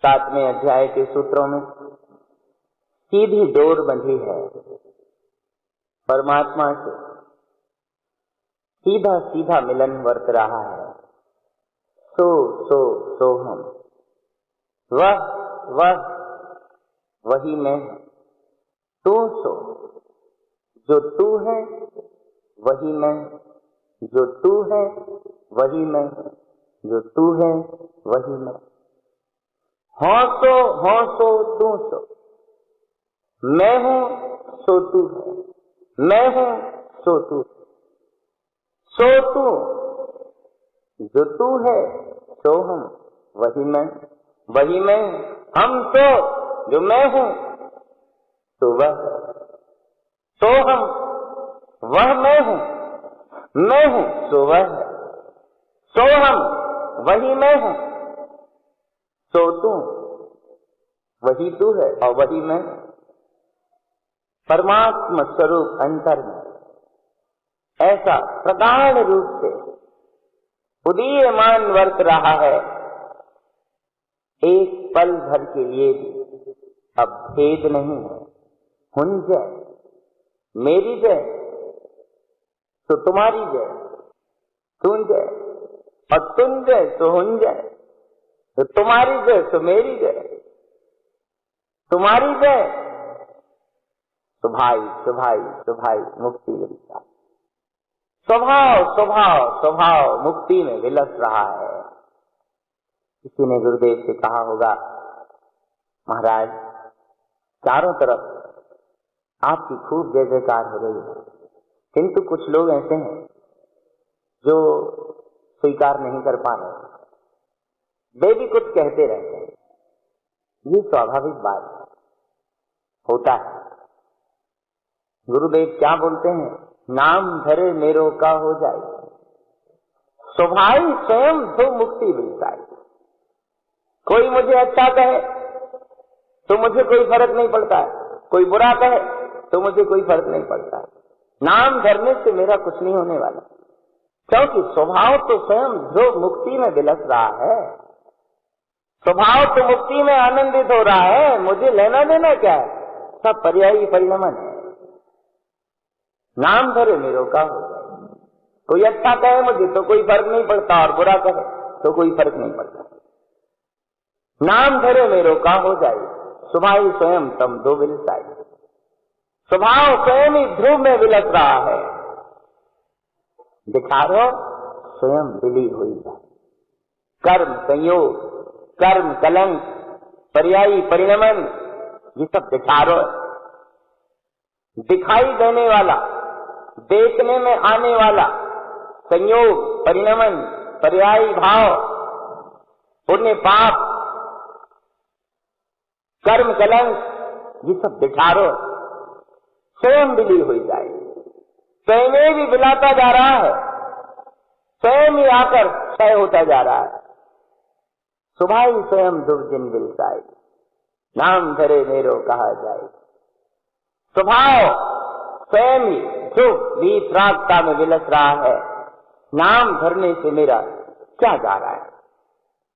7वें अध्याय के सूत्रों में सीधी डोर बंधी है परमात्मा से सीधा सीधा मिलन वर्त रहा है। सो हम वह वही मैं तू सो जो तू है वही मैं जो तू है वही मैं जो तू है वही मैं हो सो तू सो मैं हूँ सो तू है मैं हूँ सो तू सो तू जो तू है सो हम वही मैं हम सो जो मैं हूँ तो वह सो हम वह मैं हूँ सो वह सो हम वही मैं हूँ सो तू वही तू है और वही मैं। परमात्मा स्वरूप अंतर में ऐसा प्रगाढ़ रूप से उदीयमान वर्त रहा है एक पल भर के लिए भी अब भेद नहीं है। हुन जय मेरी जय तो तुम्हारी जय तुम जय और तुम जय तो हुन जय तो तुम्हारी जय तो मेरी जय तुम्हारी जय तो भाई मुक्ति मिलता स्वभाव मुक्ति में विलस रहा है। किसी ने गुरुदेव से कहा होगा महाराज चारों तरफ आपकी खूब जय जयकार हो रही है किंतु कुछ लोग ऐसे हैं जो स्वीकार नहीं कर पा रहे वे भी कुछ कहते रहते हैं। ये स्वाभाविक बात होता है। गुरुदेव क्या बोलते हैं नाम धरे मेरो का हो जाए स्वभाव स्वयं तो मुक्ति मिलता है। कोई मुझे अच्छा कहे तो मुझे कोई फर्क नहीं पड़ता है कोई बुरा कहे तो मुझे कोई फर्क नहीं पड़ता है। नाम धरने से मेरा कुछ नहीं होने वाला क्योंकि स्वभाव तो स्वयं जो मुक्ति में विलस रहा है स्वभाव तो मुक्ति में आनंदित हो रहा है। मुझे लेना देना क्या है सब पर्यायी परिणमन है। नाम धरे मेरो का हो जाए। कोई अच्छा कहे मुझे तो कोई फर्क नहीं पड़ता, और बुरा कहे तो कोई फर्क नहीं पड़ता। नाम धरे मेरो का हो जाए, स्वभाव स्वयं तम दो विलसाई। स्वभाव स्वयं ही ध्रुव में विलस रहा है, दिखारो स्वयं विलीन हुई जाए। कर्म संयोग, कर्म कलंक, पर्यायी परिणमन, ये सब दिखारो है। दिखाई देने वाला, देखने में आने वाला संयोग, परिणमन, पर्यायी भाव, पुण्य पाप, कर्म कलंक, ये सब दिखारो स्वयं विलीन हो जाए। स्वयं भी विलाता जा रहा है, स्वयं ही आकर क्षय होता जा रहा है। सुभाई स्वयं दुर्जिन विलसाई, नाम धरे मेरो कहा जाए। स्वभाव स्वयं ही ध्रुव वीतरागता में विलस रहा है, नाम धरने से मेरा क्या जा रहा है।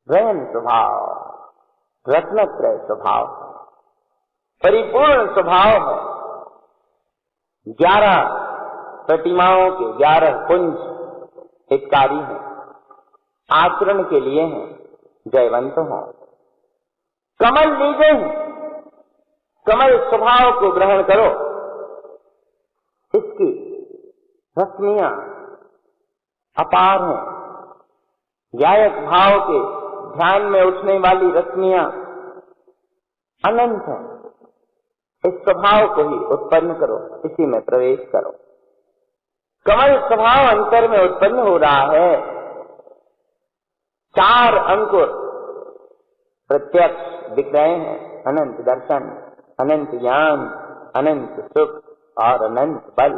रयन स्वभाव, रत्नत्रय स्वभाव, परिपूर्ण स्वभाव है। 11 प्रतिमाओं के 11 पुंज हितकारी हैं, आचरण के लिए हैं, जयवंत हों। कमल लीजे हैं, कमल स्वभाव को ग्रहण करो। इसकी रश्मियां अपार हैं, गायक भाव के ध्यान में उठने वाली रश्मियां अनंत हैं। इस स्वभाव को ही उत्पन्न करो, इसी में प्रवेश करो। कमल स्वभाव अंतर में उत्पन्न हो रहा है। 4 अंकुर प्रत्यक्ष दिख रहे हैं, अनंत दर्शन, अनंत ज्ञान, अनंत सुख और अनंत बल।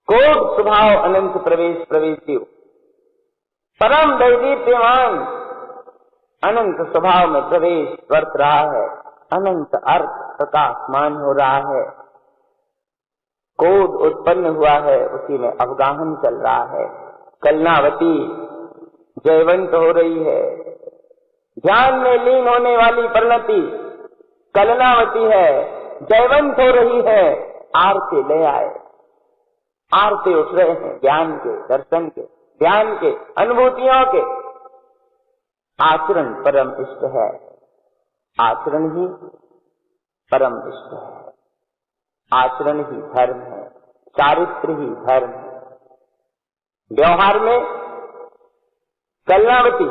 कोट स्वभाव अनंत प्रवेश प्रवेशियो, परम दैदीप्यमान अनंत स्वभाव में प्रवेश वर्त रहा है। अनंत अर्थ प्रकाशमान हो रहा है। कोड उत्पन्न हुआ है, उसी में अवगाहन चल रहा है। कलनावती जयवंत हो रही है। ध्यान में लीन होने वाली परिणति कलनावती है, जयवंत हो रही है। आरते ले आए, आरते उठ रहे हैं ज्ञान के, दर्शन के, ध्यान के, अनुभूतियों के। आचरण परम इष्ट है, आचरण ही परम इष्ट है। आचरण ही धर्म है, चारित्र ही धर्म है। व्यवहार में कलनावती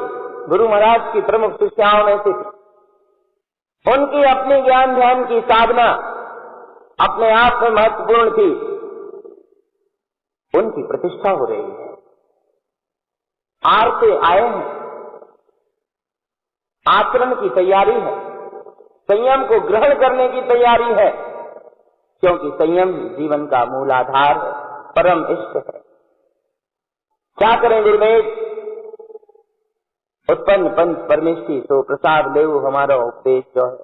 गुरु महाराज की प्रमुख शिष्याओं में से थी। उनकी अपनी ज्ञान ध्यान की साधना अपने आप में महत्वपूर्ण थी। उनकी प्रतिष्ठा हो रही है। आरते आए हैं, आचरण की तैयारी है, संयम को ग्रहण करने की तैयारी है, क्योंकि संयम जीवन का मूल आधार है, परम इष्ट है। क्या करें गुरुदेव? उत्पन्न पंच परमेष्टि सो प्रसाद लेव, हमारा उपदेश जो है,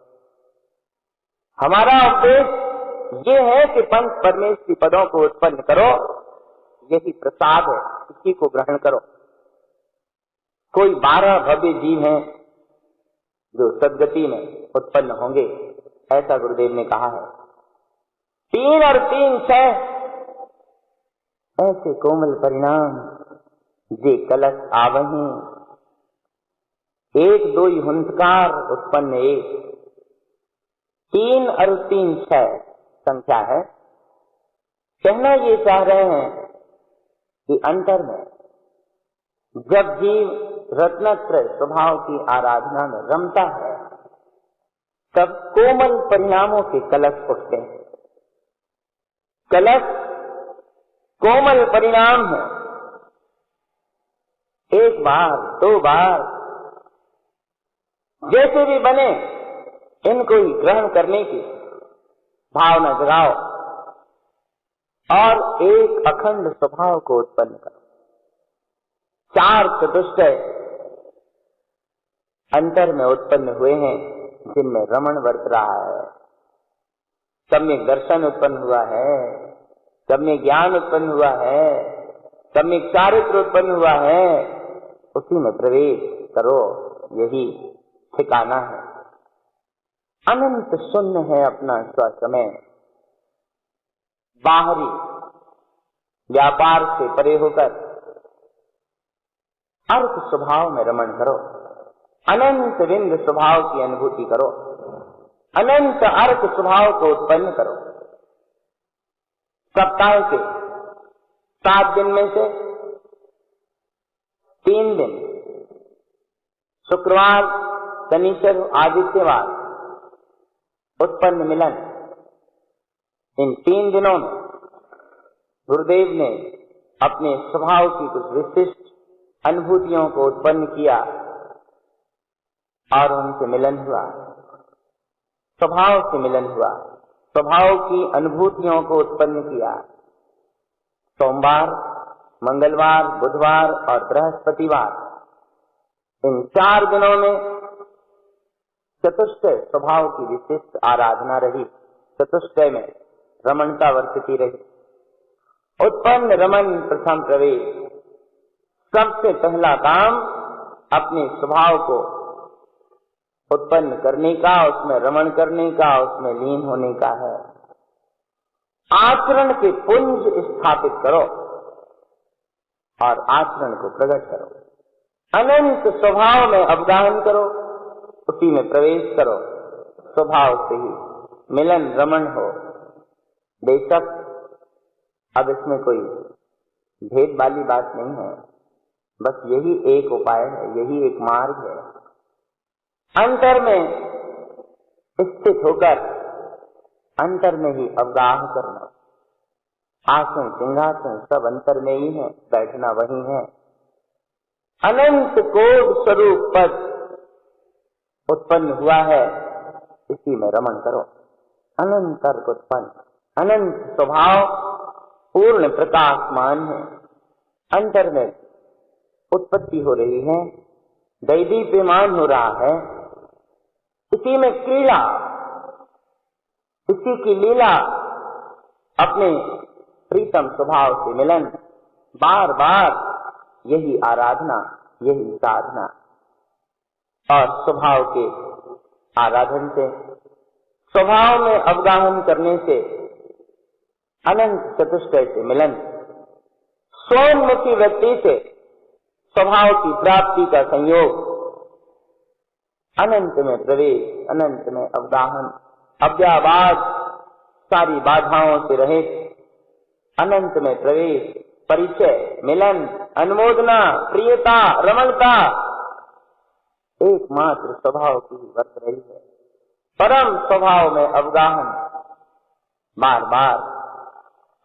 हमारा उपदेश ये है कि पंच परमेष्टि पदों को उत्पन्न करो। यही प्रसाद है, इसी को ग्रहण करो। कोई 12 भव्य जीव हैं जो सदगति में उत्पन्न होंगे, ऐसा गुरुदेव ने कहा है। 3 और 3 6 ऐसे कोमल परिणाम जे कलश आवहीं। 1 2 हुंकार उत्पन्न 1। 3 और 3 6 संख्या है। कहना ये चाह रहे हैं कि अंतर में जब जीव रत्नत्रय स्वभाव की आराधना में रमता है, तब कोमल परिणामों के कलश उठते हैं। कलश कोमल परिणाम है। 1 बार 2 बार जैसे भी बने, इनको ही ग्रहण करने की भावना जगाओ और एक अखंड स्वभाव को उत्पन्न करो। 4 चतुष्टय अंतर में उत्पन्न हुए हैं, जिनमें रमण वर्त रहा है। सम्यक दर्शन उत्पन्न हुआ है, सम्यक ज्ञान उत्पन्न हुआ है, सम्यक चारित्र उत्पन्न हुआ है। उसी में प्रवेश करो, यही ठिकाना है। अनंत शून्य है अपना स्वसमय। बाहरी व्यापार से परे होकर अर्थ स्वभाव में रमण करो। अनंत बिंद स्वभाव की अनुभूति करो। अनंत अर्थ स्वभाव को उत्पन्न करो। सप्ताह के 7 दिन में से 3 दिन, शुक्रवार, शनिचर, आदित्यवार, उत्पन्न मिलन, इन 3 दिनों में गुरुदेव ने अपने स्वभाव की कुछ विशिष्ट अनुभूतियों को उत्पन्न किया और उनसे मिलन हुआ। स्वभाव से मिलन हुआ, स्वभाव की अनुभूतियों को उत्पन्न किया। सोमवार, मंगलवार, बुधवार और बृहस्पतिवार, इन 4 दिनों में चतुष्टय स्वभाव की विशिष्ट आराधना रही। चतुष्टय में रमणता वर्तती रही। उत्पन्न रमन प्रथम प्रवेश। सबसे पहला काम अपने स्वभाव को उत्पन्न करने का, उसमें रमण करने का, उसमें लीन होने का है। आचरण के पुंज स्थापित करो और आचरण को प्रकट करो। अनंत स्वभाव में अवगाहन करो, उसी में प्रवेश करो। स्वभाव से ही मिलन रमण हो। बेशक अब इसमें कोई भेद वाली बात नहीं है, बस यही एक उपाय है, यही एक मार्ग है। अंतर में स्थित होकर अंतर में ही अवगाह करना। आसन सिंहासन सब अंतर में ही है, बैठना वही है। अनंत कोटि स्वरूप पद उत्पन्न हुआ है, इसी में रमण करो। अनंत अर्क उत्पन्न, अनंत स्वभाव पूर्ण प्रकाशमान है। अंतर में उत्पत्ति हो रही है, दैदीप्यमान हो रहा है। इसी में क्रीड़ा, इसी की लीला, अपने प्रीतम स्वभाव से मिलन, बार बार यही आराधना, यही साधना। और स्वभाव के आराधन से, स्वभाव में अवगाहन करने से अनंत चतुष्टय से मिलन, स्वोन्मुखी व्यक्ति से स्वभाव की प्राप्ति का संयोग, अनंत में प्रवेश, अनंत में अवगाहन, अव्याबाद, सारी बाधाओं से रहित, अनंत में प्रवेश, परिचय, मिलन, अनुमोदना, प्रियता, रमणता, एकमात्र स्वभाव की वर्त रही है। परम स्वभाव में अवगाहन, बार बार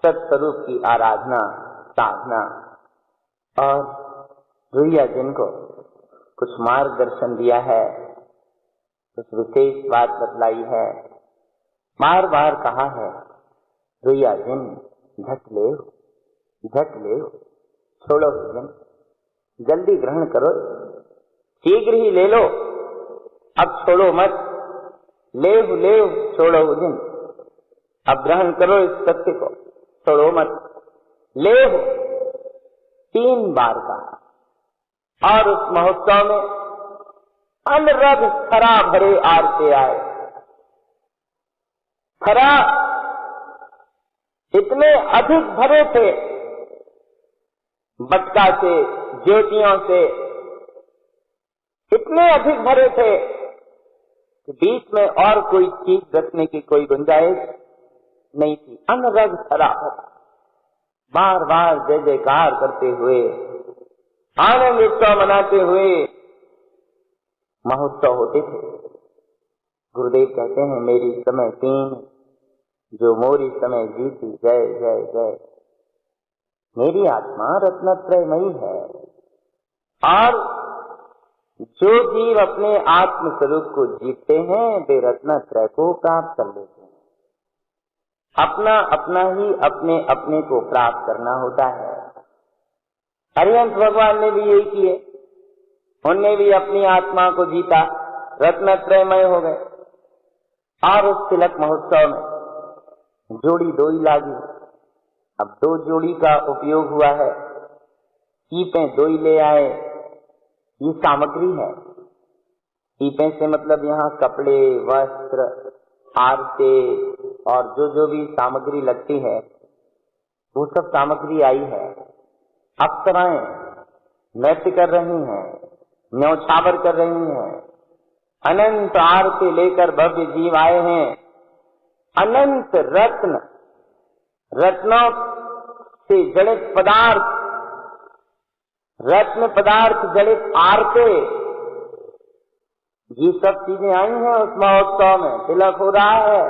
सत्स्वरूप की आराधना, साधना। और रुइया जिनको कुछ मार्गदर्शन दिया है, कुछ विशेष बात बतलाई है, बार बार कहा है, रुइया जिन झट ले, छोड़ो जिन, जल्दी ग्रहण करो, शीघ्र ही ले लो, अब छोड़ो मत, ले छोड़ो जिन, अब ग्रहण करो इस सत्य को, छोड़ो मत, ले 3 बार कहा। और उस महोत्सव में अनरग खरा भरे आरते आए। खरा इतने अधिक भरे थे, बटका से, ज्योतियों से, इतने अधिक भरे थे कि बीच में और कोई चीज रखने की कोई गुंजाइश नहीं थी। अनरग खरा भरा, बार बार जय जयकार करते हुए, आनंद उत्सव मनाते हुए महोत्सव होते थे। गुरुदेव कहते हैं, मेरी समय 3 जो मोरी समय जीती, जय जय जय। मेरी आत्मा रत्नत्रयमयी है और जो जीव अपने आत्म स्वरूप को जीतते हैं वे रत्नत्रय को प्राप्त कर लेते हैं। अपना अपना ही अपने अपने को प्राप्त करना होता है। हरिहंस भगवान ने भी यही किए, उनने भी अपनी आत्मा को जीता, रत्नत्रयमय हो गए। और उस तिलक महोत्सव में जोड़ी 2 ही लागी। अब 2 जोड़ी का उपयोग हुआ है, कीपें 2 ही ले आए, ये सामग्री है। चीपें से मतलब यहाँ कपड़े, वस्त्र, आरते और जो भी सामग्री लगती है वो सब सामग्री आई है। अप्सराएं नृत्य कर रही हैं, न्यौछावर कर रही हैं, अनंत आरती लेकर भव्य जीव आए हैं। अनंत रत्न, रत्नों से जड़ित पदार्थ, रत्न पदार्थ जड़ित आरते, ये सब चीजें आई हैं उस महोत्सव में। तिलक हो रहा है,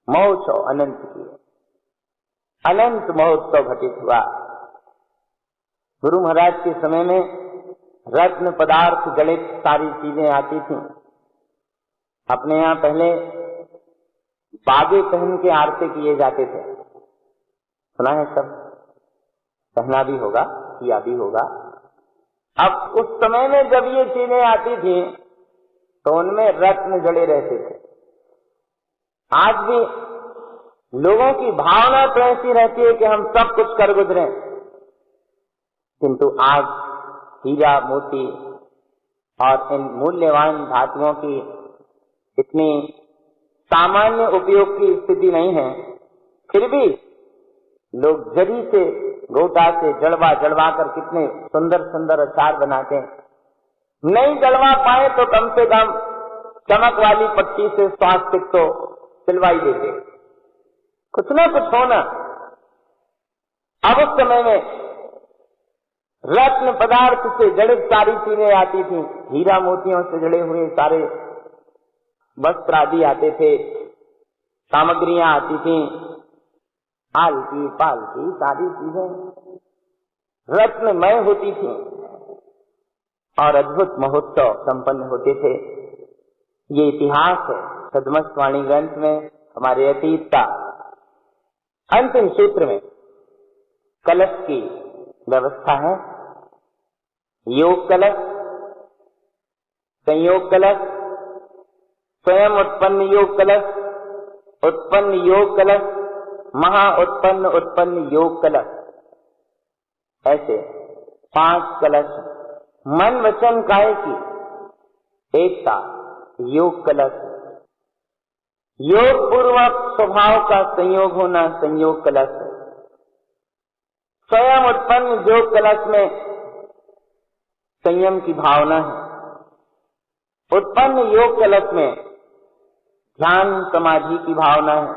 महोत्सव अनंत की, अनंत महोत्सव घटित हुआ। गुरु महाराज के समय में रत्न पदार्थ जड़ित सारी चीजें आती थीं। अपने यहाँ पहले बागे पहन के आरती किए जाते थे, सुना है सब, पहना भी होगा, किया भी होगा। अब उस समय में जब ये चीजें आती थी तो उनमें रत्न जड़े रहते थे। आज भी लोगों की भावना तो ऐसी रहती है कि हम सब कुछ कर गुजरे, किंतु आज हीरा मोती और इन मूल्यवान धातुओं की इतनी सामान्य उपयोग की स्थिति नहीं है। फिर भी लोग जरी से, गोटा से जड़वा कर कितने सुंदर सुंदर अचार बनाते हैं। नहीं जड़वा पाए तो कम से कम चमक वाली पट्टी से स्वास्तिक तो सिलवाई देते, कुछ ना कुछ होना। अब उस समय में रत्न पदार्थ से जड़ित सारी चीजें आती थी, हीरा मोतियों से जड़े हुए सारे वस्त्र आदि आते थे, सामग्रियां आती थी, आलकी पालकी सारी चीजें रत्नमय होती थी और अद्भुत महोत्सव संपन्न होते थे। ये इतिहास है छद्मस्वाणी ग्रंथ में हमारे अतीत का। अंतिम सूत्र में कलश की व्यवस्था है। योग कलश, संयोग कलश, स्वयं उत्पन्न योग कलश, उत्पन्न योग कलश, महा उत्पन्न योग कलश, ऐसे 5 कलश। मन वचन काया की एकता योग कलश, योग पूर्वक स्वभाव का संयोग होना संयोग कलश। स्वयं उत्पन्न योग कलश में संयम की भावना है। उत्पन्न योग कलश में ध्यान समाधि की भावना है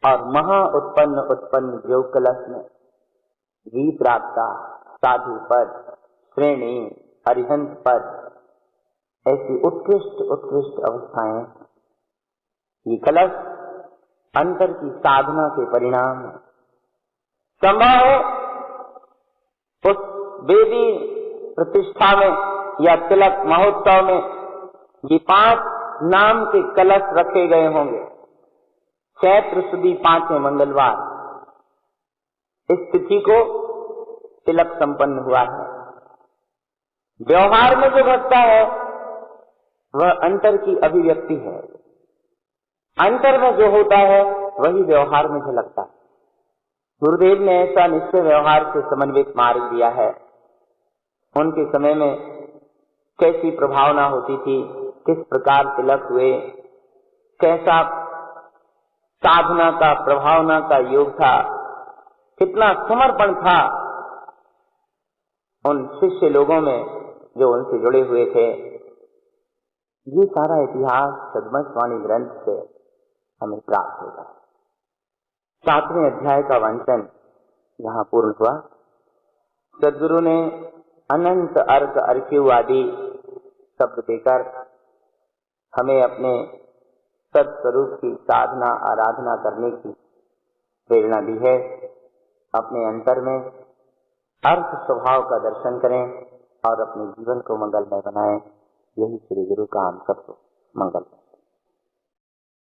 और महा उत्पन्न योग कलश में गीत रागता, साधु पद, श्रेणी, हरिहंस पद, ऐसी उत्कृष्ट अवस्थाएं। ये कलश अंतर की साधना के परिणाम है। संभव है उस वेदी प्रतिष्ठा में या तिलक महोत्सव में ये 5 नाम के कलश रखे गए होंगे। चैत्र सुदी 5वें मंगलवार इस तिथि को तिलक संपन्न हुआ है। व्यवहार में जो घटता है वह अंतर की अभिव्यक्ति है। अंतर में जो होता है वही व्यवहार में झलकता है। गुरुदेव ने ऐसा निश्चय व्यवहार से समन्वित मार्ग दिया है। उनके समय में कैसी प्रभावना होती थी, किस प्रकार तिलक हुए, कैसा साधना का, प्रभावना का योग था, कितना समर्पण था उन शिष्य लोगों में जो उनसे जुड़े हुए थे। ये सारा इतिहास छद्मस्वाणी ग्रंथ से हमें प्राप्त होगा। 7वें अध्याय का वांचन यहाँ पूर्ण हुआ। सद्गुरु ने अनंत अर्क अर्क्यु आदि शब्द देकर हमें अपने सत्स्वरूप की साधना आराधना करने की प्रेरणा दी है। अपने अंतर में अर्थ स्वभाव का दर्शन करें और अपने जीवन को मंगलमय बनाएं। यही श्री गुरु का हम सबको मंगल है।